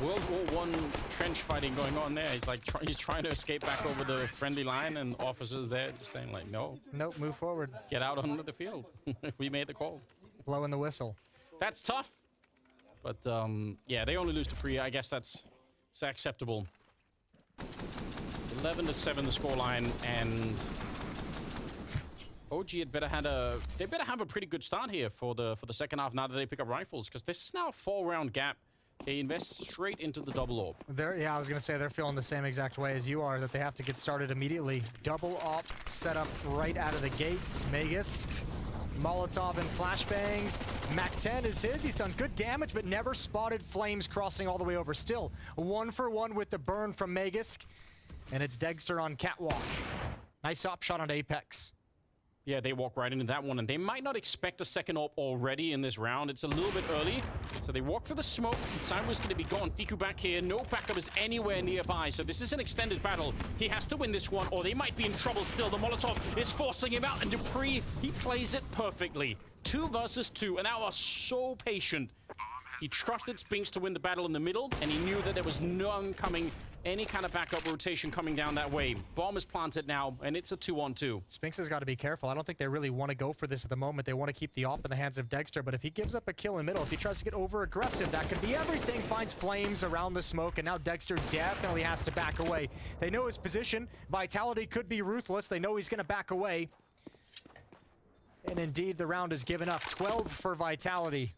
Speaker 1: World War I trench fighting going on there. He's like he's trying to escape back over the friendly line, and officers there just saying like, no.
Speaker 2: Nope, move forward.
Speaker 1: Get out onto the field. We made the call.
Speaker 2: Blowing the whistle.
Speaker 1: That's tough. But, yeah, they only lose to Free. I guess that's acceptable. 11-7 the scoreline, and OG had better they better have a pretty good start here for the second half now that they pick up rifles, because this is now a 4-round gap. They invest straight into the double orb.
Speaker 2: Yeah, I was gonna say they're feeling the same exact way as you are, that they have to get started immediately. Double op set up right out of the gates. Magus, Molotov and flashbangs. Mac-10 is his. He's done good damage, but never spotted flames crossing all the way over. Still 1-for-1 with the burn from Magus, and it's Dexter on catwalk. Nice op shot on Apex.
Speaker 1: Yeah, they walk right into that one, and they might not expect a second AWP already in this round. It's a little bit early, so they walk for the smoke. Simon's going to be gone. Fiku back here. No backup is anywhere nearby, so this is an extended battle. He has to win this one, or they might be in trouble still. The Molotov is forcing him out, and Dupree, he plays it perfectly. 2 versus 2, and now are so patient. He trusted Spinks to win the battle in the middle, and he knew that there was none coming, any kind of backup rotation coming down that way. Bomb is planted now, and it's a 2-on-2.
Speaker 2: Spinks has got to be careful. I don't think they really want to go for this at the moment. They want to keep the op in the hands of Dexter, but if he gives up a kill in the middle, if he tries to get over-aggressive, that could be everything. Finds flames around the smoke, and now Dexter definitely has to back away. They know his position. Vitality could be ruthless. They know he's going to back away. And indeed, the round is given up. 12 for Vitality.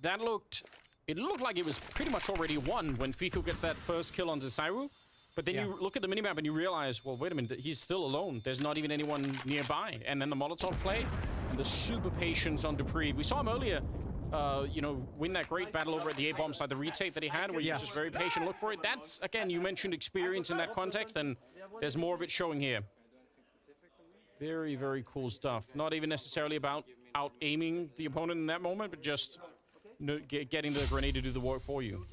Speaker 1: It looked like it was pretty much already won when Fiku gets that first kill on Zisairu. But then you look at the minimap and you realize, well, wait a minute, he's still alone. There's not even anyone nearby. And then the Molotov play, and the super patience on Dupree. We saw him earlier, you know, win that great battle over at the A-bomb side, the retake that he had, where he was just very patient. Look for it. That's, again, you mentioned experience in that context, and there's more of it showing here. Very, very cool stuff. Not even necessarily about out-aiming the opponent in that moment, but just getting the grenade to do the work for you.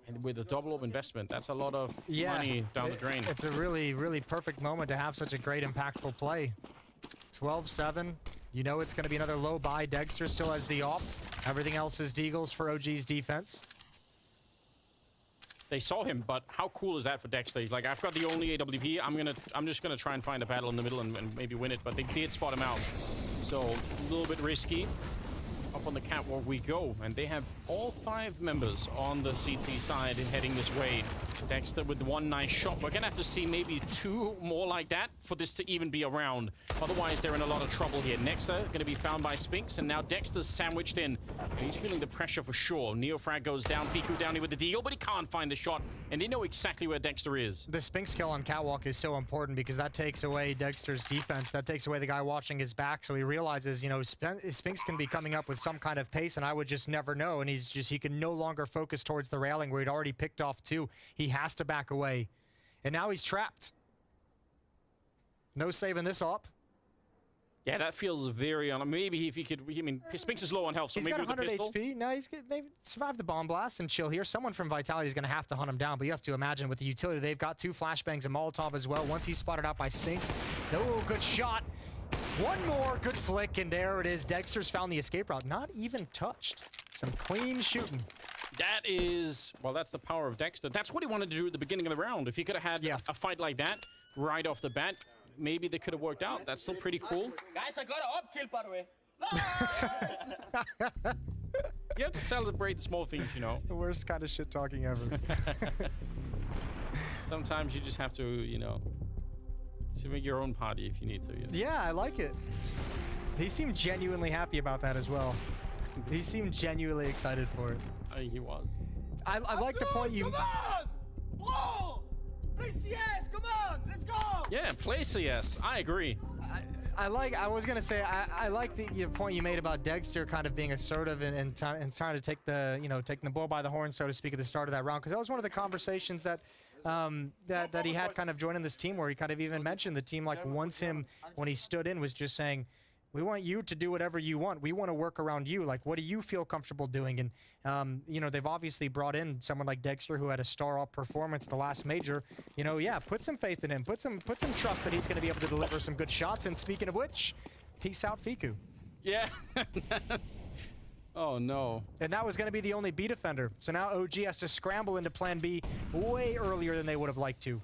Speaker 1: And with a double up investment, that's a lot of money down the drain.
Speaker 2: It's a really, really perfect moment to have such a great impactful play. 12-7. You know it's going to be another low buy. Dexter still has the op. Everything else is Deagles for OG's defense.
Speaker 1: They saw him, but how cool is that for Dexter? He's like, I've got the only AWP. I'm just gonna try and find a battle in the middle and maybe win it. But they did spot him out, so a little bit risky. Up on the catwalk we go, and they have all 5 members on the CT side heading this way. Dexter with one nice shot. We're gonna have to see maybe 2 more like that for this to even be around. Otherwise, they're in a lot of trouble here. Nexa gonna be found by Spinks, and now Dexter's sandwiched in. And he's feeling the pressure for sure. Neofrag goes down, Fiku down here with the deal, but he can't find the shot, and they know exactly where Dexter is.
Speaker 2: The Spinks kill on catwalk is so important because that takes away Dexter's defense. That takes away the guy watching his back, so he realizes, you know, Spinks can be coming up with some kind of pace, and I would just never know. And he can no longer focus towards the railing where he'd already picked off 2. He has to back away, and now he's trapped. No saving this up.
Speaker 1: Yeah, that feels very on. Maybe if he could. I mean, Spinks is low on health, so
Speaker 2: he's
Speaker 1: maybe
Speaker 2: got
Speaker 1: with the
Speaker 2: 100
Speaker 1: pistol.
Speaker 2: HP. No, he's gonna maybe survive the bomb blast and chill here. Someone from Vitality is going to have to hunt him down, but you have to imagine with the utility, they've got 2 flashbangs and Molotov as well. Once he's spotted out by Spinks. Oh, good shot. One more good flick, and there it is. Dexter's found the escape route. Not even touched. Some clean shooting.
Speaker 1: That is, well, that's the power of Dexter. That's what he wanted to do at the beginning of the round. If he could have had a fight like that right off the bat, maybe they could have worked out. That's still pretty cool.
Speaker 6: Guys, I got an up kill, by the way.
Speaker 1: You have to celebrate the small things, you know.
Speaker 2: The worst kind of shit talking ever.
Speaker 1: Sometimes you just have to, you know, to make your own party if you need to. You know?
Speaker 2: Yeah, I like it. He seemed genuinely happy about that as well. He seemed genuinely excited for it.
Speaker 1: I think he was.
Speaker 2: I like the point you...
Speaker 3: Come on! Bro! Play CS! Come on! Let's go!
Speaker 1: Yeah, play CS. I agree.
Speaker 2: I was gonna say I like the point you made about Dexter kind of being assertive and trying to take the, you know, taking the bull by the horn, so to speak, at the start of that round, because that was one of the conversations that that he had kind of joining this team, where he kind of even mentioned the team, like, wants him when he stood in, was just saying, we want you to do whatever you want. We want to work around you. Like, what do you feel comfortable doing? And, you know, they've obviously brought in someone like Dexter, who had a star-up performance the last major. You know, yeah, put some faith in him. Put some trust that he's going to be able to deliver some good shots. And speaking of which, peace out, Fiku.
Speaker 1: Yeah. Oh, no.
Speaker 2: And that was going to be the only B defender. So now OG has to scramble into plan B way earlier than they would have liked to.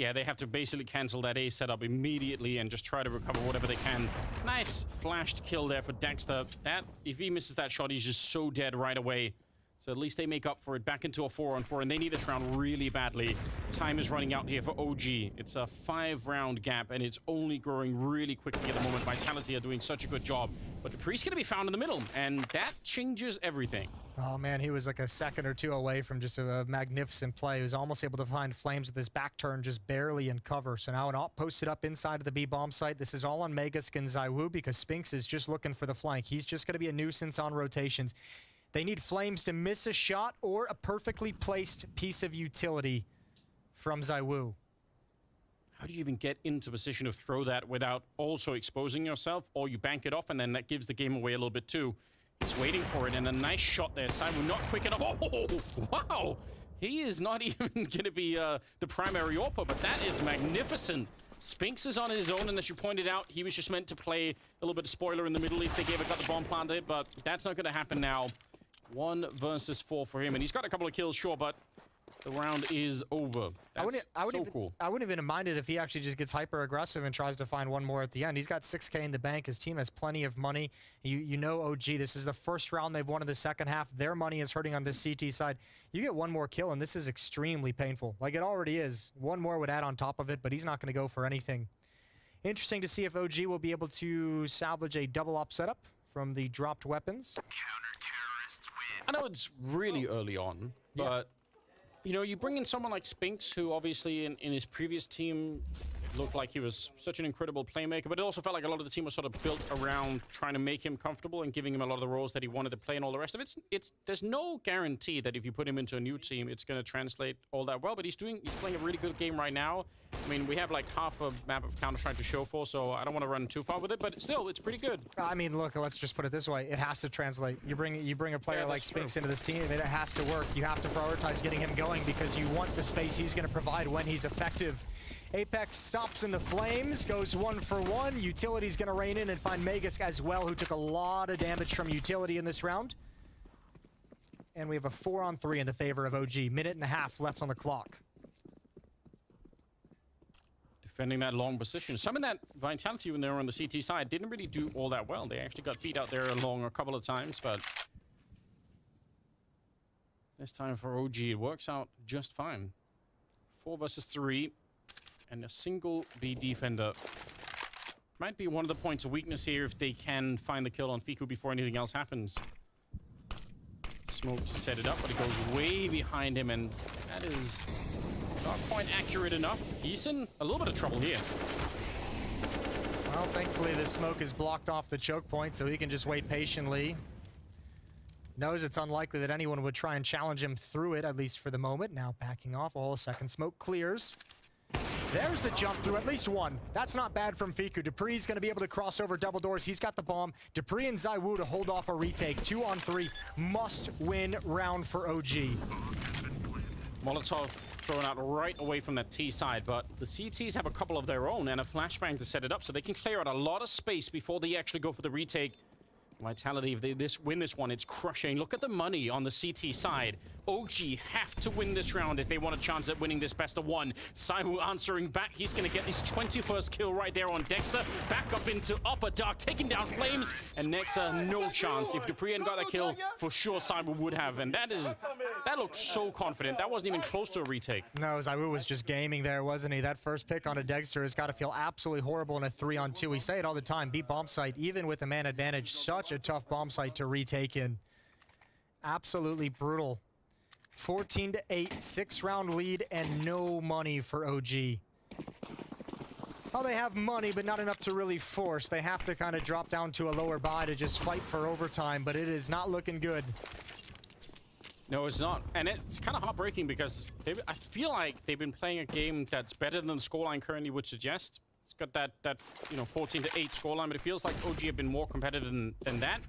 Speaker 1: yeah, they have to basically cancel that A setup immediately and just try to recover whatever they can. Nice flashed kill there for Dexter. That, if he misses that shot, he's just so dead right away. So at least they make up for it, back into a 4-on-4, and they need this round really badly. Time is running out here for OG. It's a 5-round gap, and it's only growing really quickly at the moment. Vitality are doing such a good job. But Dupree's going to be found in the middle, and that changes everything.
Speaker 2: Oh man, he was like a second or two away from just a magnificent play. He was almost able to find Flames with his back turn just barely in cover. So now an op posted up inside of the B bomb site. This is all on Megask and ZywOo because Spinks is just looking for the flank. He's just going to be a nuisance on rotations. They need Flames to miss a shot or a perfectly placed piece of utility from ZywOo.
Speaker 1: How do you even get into position to throw that without also exposing yourself? Or you bank it off, and then that gives the game away a little bit too. He's waiting for it, and a nice shot there. ZywOo not quick enough. Oh, wow! He is not even going to be the primary AWPer, but that is magnificent. Spinks is on his own, and as you pointed out, he was just meant to play a little bit of spoiler in the middle if they got the bomb planted, but that's not going to happen now. 1 versus 4 for him, and he's got a couple of kills, sure, but the round is over. That's so cool.
Speaker 2: I wouldn't even mind it if he actually just gets hyper aggressive and tries to find one more at the end. He's got 6K in the bank. His team has plenty of money. You know OG, this is the first round they've won in the second half. Their money is hurting on this CT side. You get one more kill, and this is extremely painful. Like it already is. One more would add on top of it, but he's not going to go for anything. Interesting to see if OG will be able to salvage a double op setup from the dropped weapons.
Speaker 1: I know it's really early on, but you know, you bring in someone like Spinks, who obviously in his previous team looked like he was such an incredible playmaker, but it also felt like a lot of the team was sort of built around trying to make him comfortable and giving him a lot of the roles that he wanted to play and all the rest of it. There's no guarantee that if you put him into a new team, it's going to translate all that well, but he's playing a really good game right now. I mean, we have like half a map of Counter-Strike to show for, so I don't want to run too far with it, but still, it's pretty good.
Speaker 2: I mean, look, let's just put it this way. It has to translate. You bring a player like Spinks into this team, it has to work. You have to prioritize getting him going because you want the space he's going to provide when he's effective. Apex stops in the flames, goes 1 for 1. Utility's going to rein in and find Megask as well, who took a lot of damage from Utility in this round. And we have a 4-on-3 in the favor of OG. Minute and a half left on the clock.
Speaker 1: Defending that long position. Some of that Vitality when they were on the CT side didn't really do all that well. They actually got beat out there long a couple of times, but this time for OG, it works out just fine. 4 versus 3. And a single B defender. Might be one of the points of weakness here if they can find the kill on Fiku before anything else happens. Smoke to set it up, but it goes way behind him, and that is not quite accurate enough. He's in a little bit of trouble here.
Speaker 2: Well, thankfully the smoke is blocked off the choke point, so he can just wait patiently. Knows it's unlikely that anyone would try and challenge him through it, at least for the moment. Now backing off, all second smoke clears. There's the jump through, at least one. That's not bad from Fiku. Dupree's going to be able to cross over double doors. He's got the bomb. Dupree and ZywOo to hold off a retake. 2-on-3. Must-win round for OG.
Speaker 1: Molotov thrown out right away from that T side, but the CTs have a couple of their own and a flashbang to set it up, so they can clear out a lot of space before they actually go for the retake. Vitality, if they win this one, it's crushing. Look at the money on the CT side. OG have to win this round if they want a chance at winning this best of 1. ZywOo answering back. He's going to get his 21st kill right there on Dexter. Back up into Upper Dark, taking down Flames. And Nexa, no chance. If Dupree hadn't got that kill, for sure ZywOo would have. And that looked so confident. That wasn't even close to a retake.
Speaker 2: No, ZywOo was just gaming there, wasn't he? That first pick on a Dexter has got to feel absolutely horrible in a 3-on-2. We say it all the time. Beat bomb site, even with a man advantage. Such a tough bomb site to retake in. Absolutely brutal. 14-8, 6-round lead, and no money for OG. Well, they have money, but not enough to really force. They have to kind of drop down to a lower buy to just fight for overtime, but it is not looking good.
Speaker 1: No, it's not. And it's kind of heartbreaking because I feel like they've been playing a game that's better than the scoreline currently would suggest. It's got that 14-8 scoreline, but it feels like OG have been more competitive than that.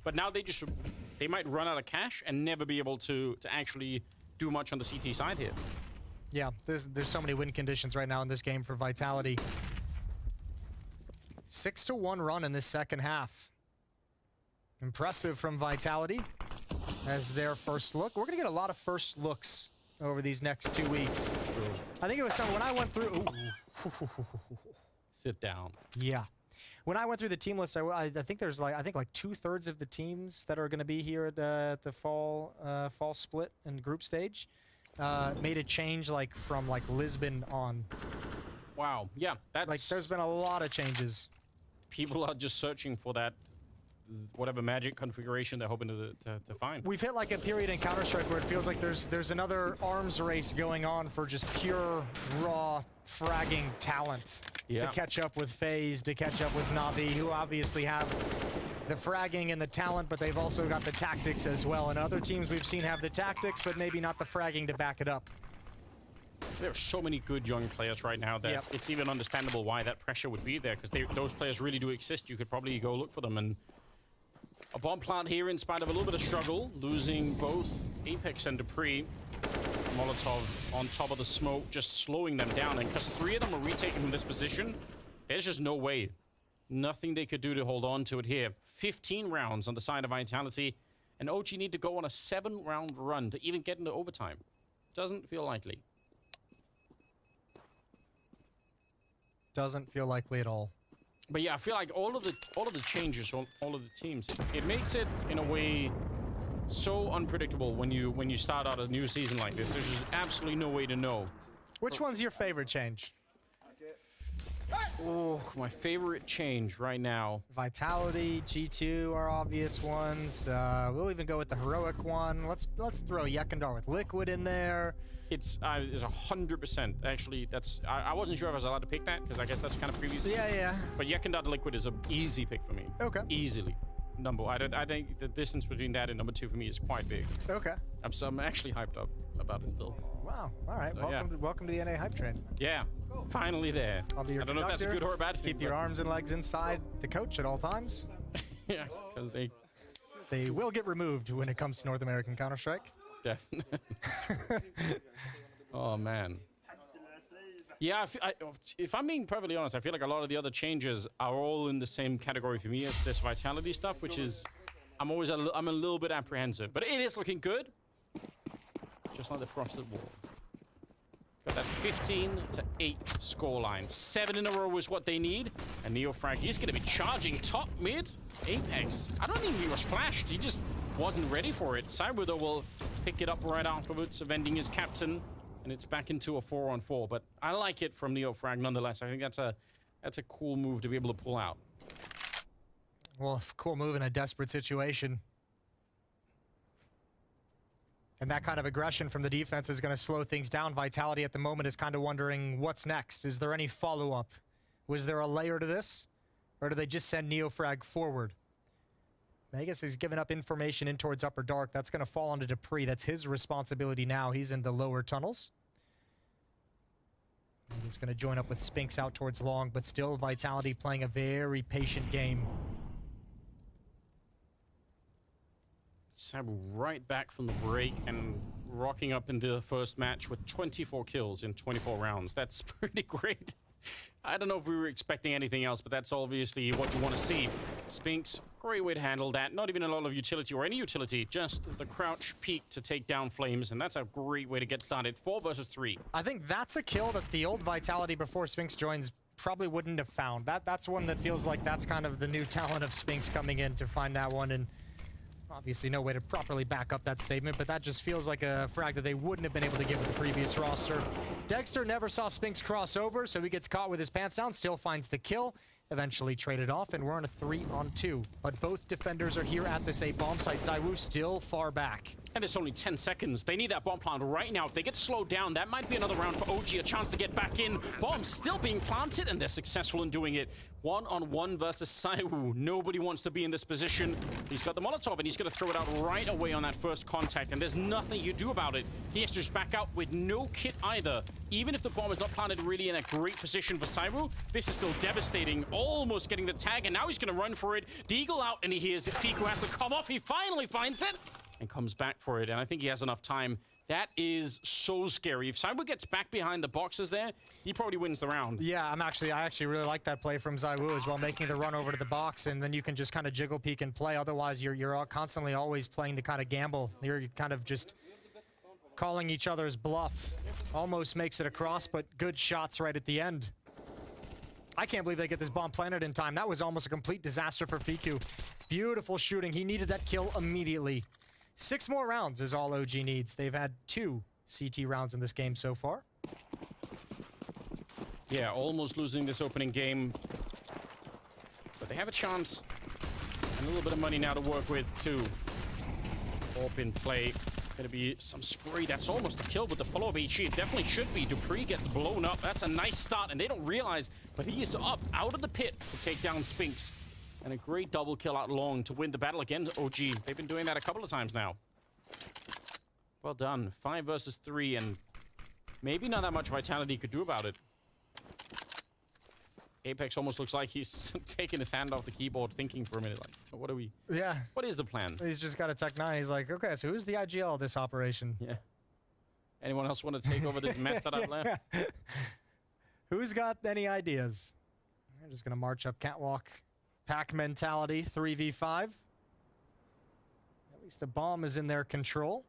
Speaker 1: But now they might run out of cash and never be able to actually do much on the CT side here.
Speaker 2: Yeah, there's so many win conditions right now in this game for Vitality. 6-1 run in this second half. Impressive from Vitality as their first look. We're going to get a lot of first looks over these next 2 weeks.
Speaker 1: True.
Speaker 2: I think it was some when I went through.
Speaker 1: Sit down.
Speaker 2: Yeah. When I went through the team list, I think there's like 2/3 of the teams that are going to be here at the fall split and group stage made a change like from like Lisbon on.
Speaker 1: Wow. Yeah, that's
Speaker 2: Like there's been a lot of changes.
Speaker 1: people are just searching for that whatever magic configuration they're hoping to find.
Speaker 2: We've hit like a period in Counter-Strike where it feels like there's another arms race going on for just pure raw fragging talent to catch up with FaZe, to catch up with Navi, who obviously have the fragging and the talent, but they've also got the tactics as well. And other teams we've seen have the tactics, but maybe not the fragging to back it up.
Speaker 1: There are so many good young players right now that it's even understandable why that pressure would be there, because those players really do exist. You could probably go look for them. And a bomb plant here in spite of a little bit of struggle, losing both Apex and Dupree. Molotov on top of the smoke, just slowing them down. And because 3 of them are retaking from this position, there's just no way. Nothing they could do to hold on to it here. 15 rounds on the side of Vitality. And OG need to go on a 7-round run to even get into overtime. Doesn't feel likely.
Speaker 2: Doesn't feel likely at all.
Speaker 1: But yeah, I feel like all of the changes, all of the teams, it makes it in a way so unpredictable when you start out a new season like this. There's just absolutely no way to know.
Speaker 2: Which one's your favorite change?
Speaker 1: Oh, my favorite change right now.
Speaker 2: Vitality, G2 are obvious ones. We'll even go with the heroic one. Let's throw Yekindar with Liquid in there.
Speaker 1: It's 100%. Actually, that's I wasn't sure if I was allowed to pick that because I guess that's kind of previous.
Speaker 2: Yeah.
Speaker 1: But Yekindar to Liquid is an easy pick for me.
Speaker 2: Okay.
Speaker 1: Easily. I think the distance between that and number 2 for me is quite big.
Speaker 2: Okay.
Speaker 1: I'm actually hyped up about it still.
Speaker 2: Wow. All right.
Speaker 1: So,
Speaker 2: welcome to the NA hype train.
Speaker 1: Yeah. Finally there.
Speaker 2: I'll be your
Speaker 1: I don't know if that's a good or a bad thing.
Speaker 2: Keep your arms and legs inside the coach at all times.
Speaker 1: Yeah, because
Speaker 2: they will get removed when it comes to North American Counter-Strike.
Speaker 1: Definitely. Oh man. Yeah, if I'm being perfectly honest, I feel like a lot of the other changes are all in the same category for me as this Vitality stuff, which is I'm a little bit apprehensive, but it is looking good. Just like the Frosted Wall. Got that 15-8 scoreline. 7 in a row is what they need. And Neofrag, he's going to be charging top mid. Apex, I don't think he was flashed. He just wasn't ready for it. Cyber, though, will pick it up right afterwards, avenging his captain. And it's back into a 4-on-4. But I like it from Neofrag nonetheless. I think that's a cool move to be able to pull out.
Speaker 2: Well, cool move in a desperate situation. And that kind of aggression from the defense is going to slow things down. Vitality at the moment is kind of wondering what's next. Is there any follow-up? Was there a layer to this? Or do they just send Neofrag forward? Vegas has given up information in towards Upper Dark. That's going to fall onto Dupree. That's his responsibility now. He's in the lower tunnels. And he's going to join up with Spinks out towards Long, but still Vitality playing a very patient game.
Speaker 1: Sabu right back from the break and rocking up into the first match with 24 kills in 24 rounds. That's pretty great. I don't know if we were expecting anything else, but that's obviously what you want to see. Spinks, great way to handle that. Not even a lot of utility or any utility, just the crouch peek to take down Flames, and that's a great way to get started. 4 versus 3.
Speaker 2: I think that's a kill that the old Vitality before Spinks joins probably wouldn't have found. That's one that feels like that's kind of the new talent of Spinks coming in to find that one, and obviously no way to properly back up that statement, but that just feels like a frag that they wouldn't have been able to give with the previous roster. Dexter never saw Spinks cross over, so he gets caught with his pants down, still finds the kill, eventually traded off, and we're on a 3-on-2. But both defenders are here at this A bomb site. ZywOo still far back.
Speaker 1: And it's only 10 seconds. They need that bomb plant right now. If they get slowed down, that might be another round for OG, a chance to get back in. Bomb still being planted, and they're successful in doing it. 1-on-1 versus ZywOo. Nobody wants to be in this position. He's got the Molotov, and he's going to throw it out right away on that first contact, and there's nothing you do about it. He has to just back out with no kit either. Even if the bomb is not planted really in a great position for ZywOo, this is still devastating. Almost getting the tag, and now he's going to run for it. Deagle out, and he hears Fiku has to come off. He finally finds it and comes back for it, and I think he has enough time. That is so scary. If ZywOo gets back behind the boxes there, he probably wins the round.
Speaker 2: Yeah, I actually really like that play from ZywOo as well, making the run over to the box, and then you can just kind of jiggle peek and play. Otherwise, you're constantly always playing the kind of gamble. You're kind of just calling each other's bluff. Almost makes it across, but good shots right at the end. I can't believe they get this bomb planted in time. That was almost a complete disaster for Fiku. Beautiful shooting. He needed that kill immediately. 6 more rounds is all OG needs. They've had 2 CT rounds in this game so far.
Speaker 1: Yeah, almost losing this opening game. But they have a chance. And a little bit of money now to work with, too. Orp in play. Gonna be some spray. That's almost a kill with the follow-up HE. It definitely should be. Dupree gets blown up. That's a nice start, and they don't realize, but he is up out of the pit to take down Spinks. And a great double kill out long to win the battle against OG. They've been doing that a couple of times now. Well done. 5 versus 3, and maybe not that much Vitality could do about it. Apex almost looks like he's taking his hand off the keyboard, thinking for a minute, like, what are we...
Speaker 2: Yeah.
Speaker 1: What is the plan?
Speaker 2: He's just got a Tech 9. He's like, okay, so who's the IGL of this operation?
Speaker 1: Yeah. Anyone else want to take over this mess that I've left?
Speaker 2: Who's got any ideas? They're just going to march up catwalk. Pack mentality, 3v5. At least the bomb is in their control.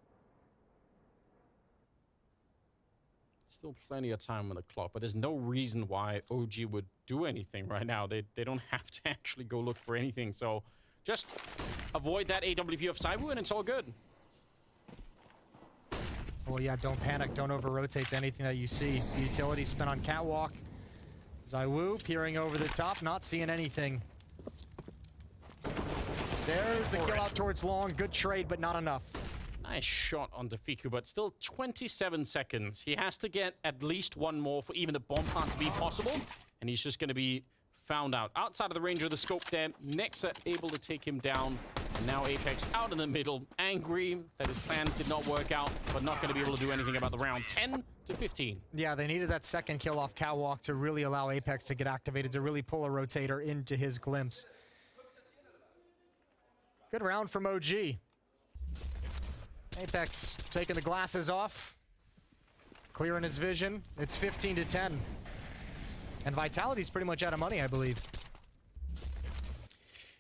Speaker 1: Still plenty of time on the clock, but there's no reason why OG would do anything right now. They don't have to actually go look for anything, so just avoid that AWP of Saibu and it's all good.
Speaker 2: Well, yeah, don't panic. Don't over-rotate to anything that you see. Utility spin on catwalk. Zaiwu peering over the top, not seeing anything. There's the kill out towards long. Good trade, but not enough.
Speaker 1: Nice shot onto Fiku, but still 27 seconds. He has to get at least 1 more for even the bomb plant to be possible, and he's just going to be found out. Outside of the range of the scope there, Nexa able to take him down, and now Apex out in the middle, angry that his plans did not work out, but not going to be able to do anything about the round. 10 to 15.
Speaker 2: Yeah, they needed that second kill off catwalk to really allow Apex to get activated, to really pull a rotator into his glimpse. Good round from OG. Apex taking the glasses off, clearing his vision. It's 15 to 10. And Vitality's pretty much out of money, I believe.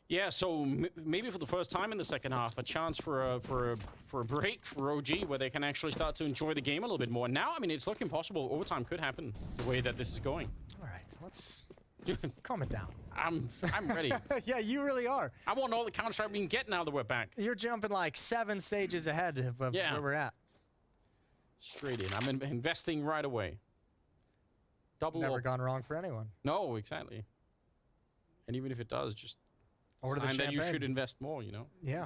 Speaker 1: Yeah, so maybe for the first time in the second half, a chance for a break for OG where they can actually start to enjoy the game a little bit more. Now, I mean, it's looking possible. Overtime could happen the way that this is going.
Speaker 2: All right, let's calm it down.
Speaker 1: I'm ready.
Speaker 2: Yeah, you really are.
Speaker 1: I want all the Counter-Strike we can get now that we're back.
Speaker 2: You're jumping like 7 stages ahead of where we're at.
Speaker 1: Straight in. I'm investing right away. Double.
Speaker 2: Never gone wrong for anyone.
Speaker 1: No, exactly. And even if it does, just
Speaker 2: order the
Speaker 1: sign that you
Speaker 2: champagne.
Speaker 1: should invest more, you know?
Speaker 2: Yeah.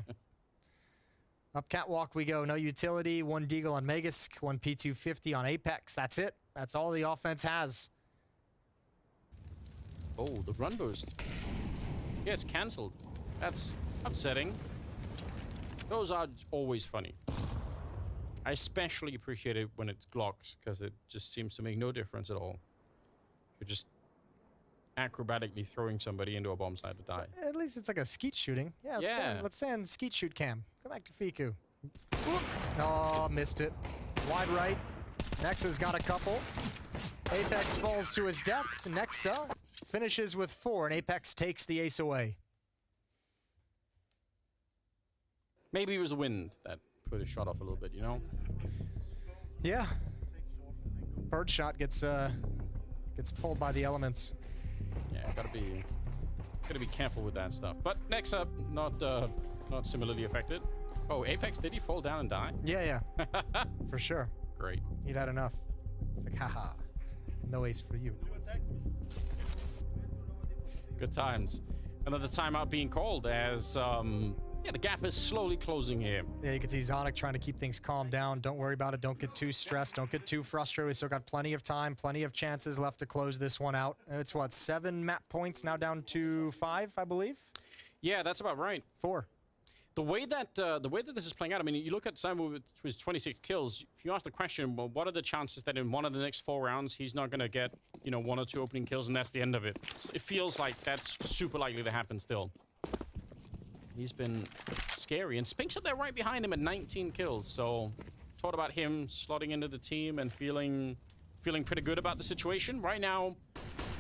Speaker 2: Up catwalk we go. No utility. 1 Deagle on Megask. 1 P250 on Apex. That's it. That's all the offense has.
Speaker 1: Oh, the run boost. Yeah, it's cancelled. That's upsetting. Those are always funny. I especially appreciate it when it's Glocks, because it just seems to make no difference at all. You're just acrobatically throwing somebody into a bomb site to die.
Speaker 2: So, at least it's like a skeet shooting. Yeah, let's send skeet shoot cam. Go back to Fiku. Oh, missed it. Wide right. Nexa's got a couple. Apex falls to his death. Nexa finishes with 4, and Apex takes the ace away.
Speaker 1: Maybe it was the wind that put his shot off a little bit, you know?
Speaker 2: Yeah. Birdshot gets pulled by the elements.
Speaker 1: Yeah, gotta be careful with that stuff. But Nexa, not similarly affected. Oh, Apex, did he fall down and die?
Speaker 2: Yeah. For sure.
Speaker 1: Great.
Speaker 2: He'd had enough. It's like, haha. No ace for you.
Speaker 1: Good times. Another timeout being called as, yeah, the gap is slowly closing here.
Speaker 2: Yeah, you can see Zonic trying to keep things calm down. Don't worry about it. Don't get too stressed. Don't get too frustrated. We still got plenty of time, plenty of chances left to close this one out. It's what, 7 map points now down to 5, I believe?
Speaker 1: Yeah, that's about right.
Speaker 2: 4.
Speaker 1: The way that this is playing out, I mean, you look at Simon with his 26 kills. If you ask the question, well, what are the chances that in one of the next 4 rounds he's not going to get, you know, 1 or 2 opening kills and that's the end of it? So it feels like that's super likely to happen still. He's been scary, and Spink's up there right behind him at 19 kills. So, thought about him slotting into the team and feeling pretty good about the situation right now.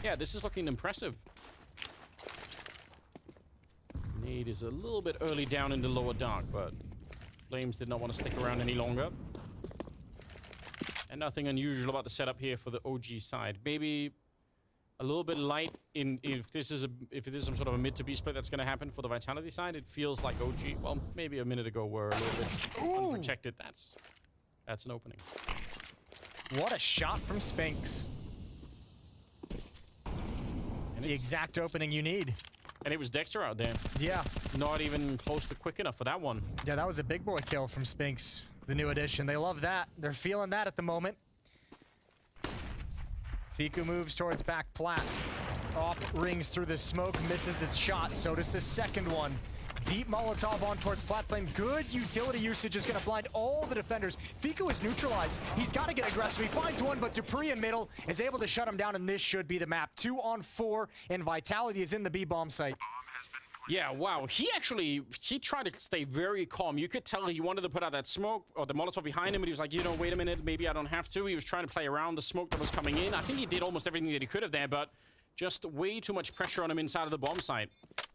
Speaker 1: Yeah, this is looking impressive. Nade is a little bit early down in the lower dark, but Flames did not want to stick around any longer. And nothing unusual about the setup here for the OG side. Maybe a little bit light in if this is some sort of a mid to B split that's going to happen for the Vitality side. It feels like OG. Well, maybe a minute ago were a little bit unprotected. That's an opening.
Speaker 2: What a shot from Spinks. It's the exact opening you need.
Speaker 1: And it was Dexter out there.
Speaker 2: Yeah.
Speaker 1: Not even close to quick enough for that one.
Speaker 2: Yeah, that was a big boy kill from Spinks. The new addition. They love that. They're feeling that at the moment. Fiku moves towards back plat. Op rings through the smoke, misses its shot. So does the second one. Deep Molotov on towards plat plane. Good utility usage is going to blind all the defenders. Fiku is neutralized. He's got to get aggressive. He finds one, but Dupree in middle is able to shut him down, and this should be the map. 2 on 4, and Vitality is in the B bomb site.
Speaker 1: Yeah, wow. He tried to stay very calm. You could tell he wanted to put out that smoke or the Molotov behind him, but he was like, you know, wait a minute, maybe I don't have to. He was trying to play around the smoke that was coming in. I think he did almost everything that he could have there, but just way too much pressure on him inside of the bomb site.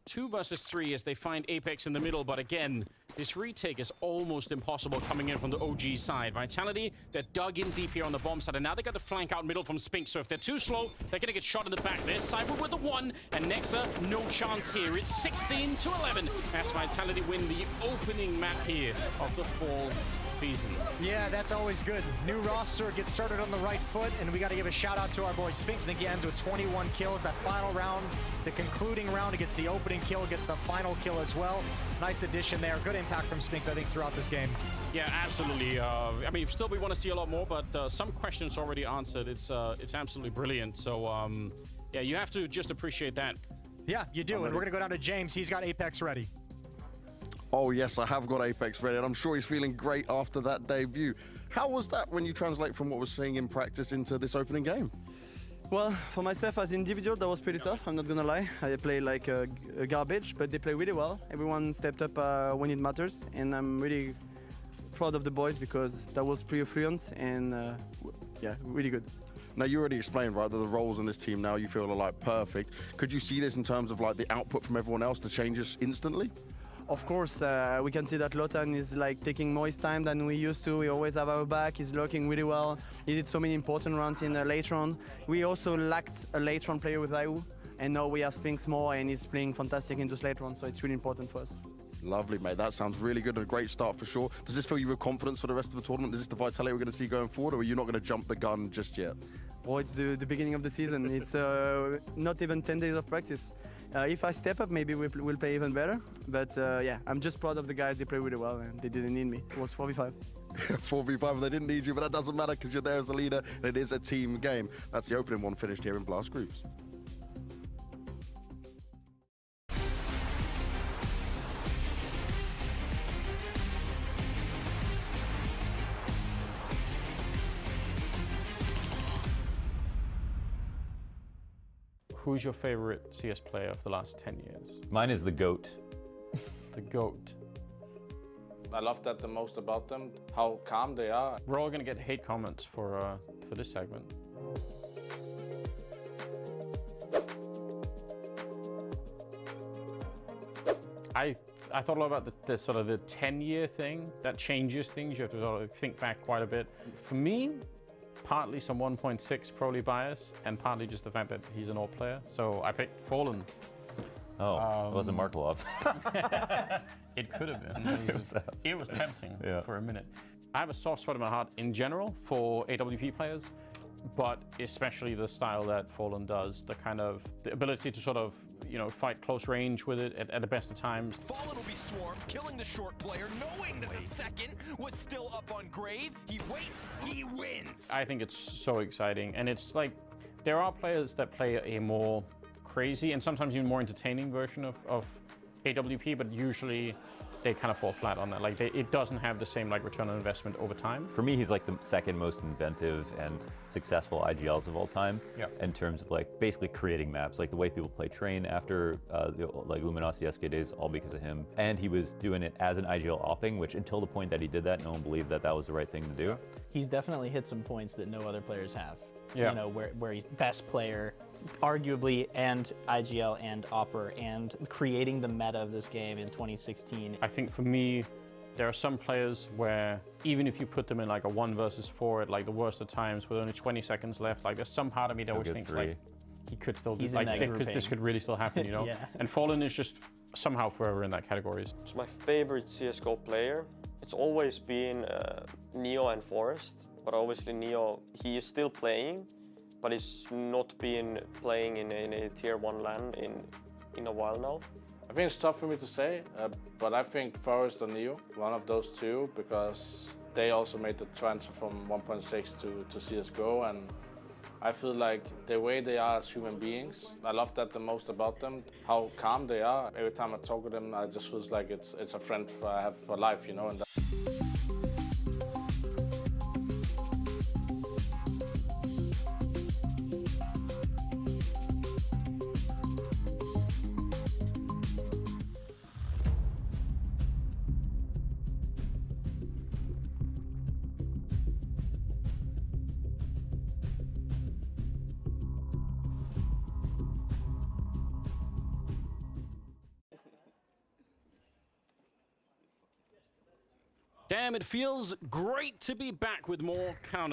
Speaker 1: 2 versus 3 as they find Apex in the middle, but again, this retake is almost impossible coming in from the OG side. Vitality, they're dug in deep here on the bomb side, and now they got the flank out middle from Spink, so if they're too slow, they're gonna get shot in the back. There's Cyber with the 1, and Nexa, no chance here. It's 16-11 as Vitality win the opening map here of the fall season.
Speaker 2: Yeah, that's always good. New roster gets started on the right foot, and we got to give a shout out to our boy Spinks. I think he ends with 21 kills. That final round, the concluding round, he gets the opening kill, gets the final kill as well. Nice addition there. Good impact from Spinks, I think, throughout this game.
Speaker 1: Yeah, absolutely. I mean, still we want to see a lot more, but some questions already answered. It's absolutely brilliant. So, yeah, you have to just appreciate that.
Speaker 2: Yeah, you do. And we're going to go down to James. He's got Apex ready.
Speaker 4: Oh yes, I have got Apex ready, and I'm sure he's feeling great after that debut. How was that when you translate from what we're seeing in practice into this opening game?
Speaker 9: Well, for myself as individual, that was pretty tough, I'm not gonna lie. I play like a garbage, but they play really well. Everyone stepped up when it matters, and I'm really proud of the boys because that was pretty fluent and yeah, really good.
Speaker 4: Now, you already explained, right, that the roles in this team now you feel are like perfect. Could you see this in terms of like the output from everyone else, the changes instantly?
Speaker 9: Of course, we can see that Lotan is like taking more his time than we used to. We always have our back. He's lurking really well. He did so many important rounds in the late round. We also lacked a late round player with Ayu, and now we have Spinks more, and he's playing fantastic into late round, so it's really important for us.
Speaker 4: Lovely, mate. That sounds really good and a great start for sure. Does this fill you with confidence for the rest of the tournament? Is this the Vitality we're going to see going forward, or are you not going to jump the gun just yet?
Speaker 9: Well, it's the beginning of the season. It's not even 10 days of practice. If I step up, maybe we'll play even better. But yeah, I'm just proud of the guys. They play really well, and they didn't need me. It was 4v5.
Speaker 4: 4v5, they didn't need you, but that doesn't matter because you're there as the leader, and it is a team game. That's the opening one finished here in Blast Groups.
Speaker 1: Who's your favorite CS player of the last 10 years?
Speaker 10: Mine is the GOAT.
Speaker 1: The GOAT.
Speaker 11: I love that the most about them, how calm they are.
Speaker 1: We're all gonna get hate comments for this segment. I thought a lot about the sort of the 10-year thing. That changes things. You have to sort of think back quite a bit. For me, partly some 1.6 probably bias, and partly just the fact that he's an AWP player. So I picked Fallen.
Speaker 10: Oh, it wasn't Markelov.
Speaker 1: It could have been. It was tempting for a minute. I have a soft spot in my heart in general for AWP players, but especially the style that Fallen does, the kind of the ability to sort of, you know, fight close range with it at the best of times.
Speaker 6: Fallen will be swarmed, killing the short player, knowing that the second was still up on grave. He waits, he wins.
Speaker 1: I think it's so exciting, and it's like there are players that play a more crazy and sometimes even more entertaining version of AWP, but usually they kind of fall flat on that. Like it doesn't have the same like return on investment over time.
Speaker 10: For me, he's like the second most inventive and successful IGLs of all time.
Speaker 1: Yeah.
Speaker 10: In terms of like basically creating maps, like the way people play Train after the like Luminosity SK days, all because of him. And he was doing it as an IGL opping, which until the point that he did that, no one believed that that was the right thing to do.
Speaker 12: He's definitely hit some points that no other players have.
Speaker 1: Yeah.
Speaker 12: You know, where he's best player, arguably, and IGL and Opper, and creating the meta of this game in 2016.
Speaker 1: I think for me, There are some players where even if you put them in like a 1 versus 4 at like the worst of times with only 20 seconds left, like there's some part of me that always thinks like he could still
Speaker 12: He's
Speaker 1: be
Speaker 12: in
Speaker 1: like
Speaker 12: that
Speaker 1: this could really still happen, you know?
Speaker 12: Yeah.
Speaker 1: And Fallen is just somehow forever in that category.
Speaker 13: It's my favorite CSGO player. It's always been Neo and Forest, but obviously Neo, he is still playing, but he's not been playing in a tier 1 LAN in a while now.
Speaker 11: I think it's tough for me to say, but I think Forest and Neo, one of those two, because they also made the transfer from 1.6 to CSGO, and I feel like the way they are as human beings, I love that the most about them, how calm they are. Every time I talk with them, I just feel like it's a friend I have for life, you know. And
Speaker 1: Damn, it feels great to be back with more counter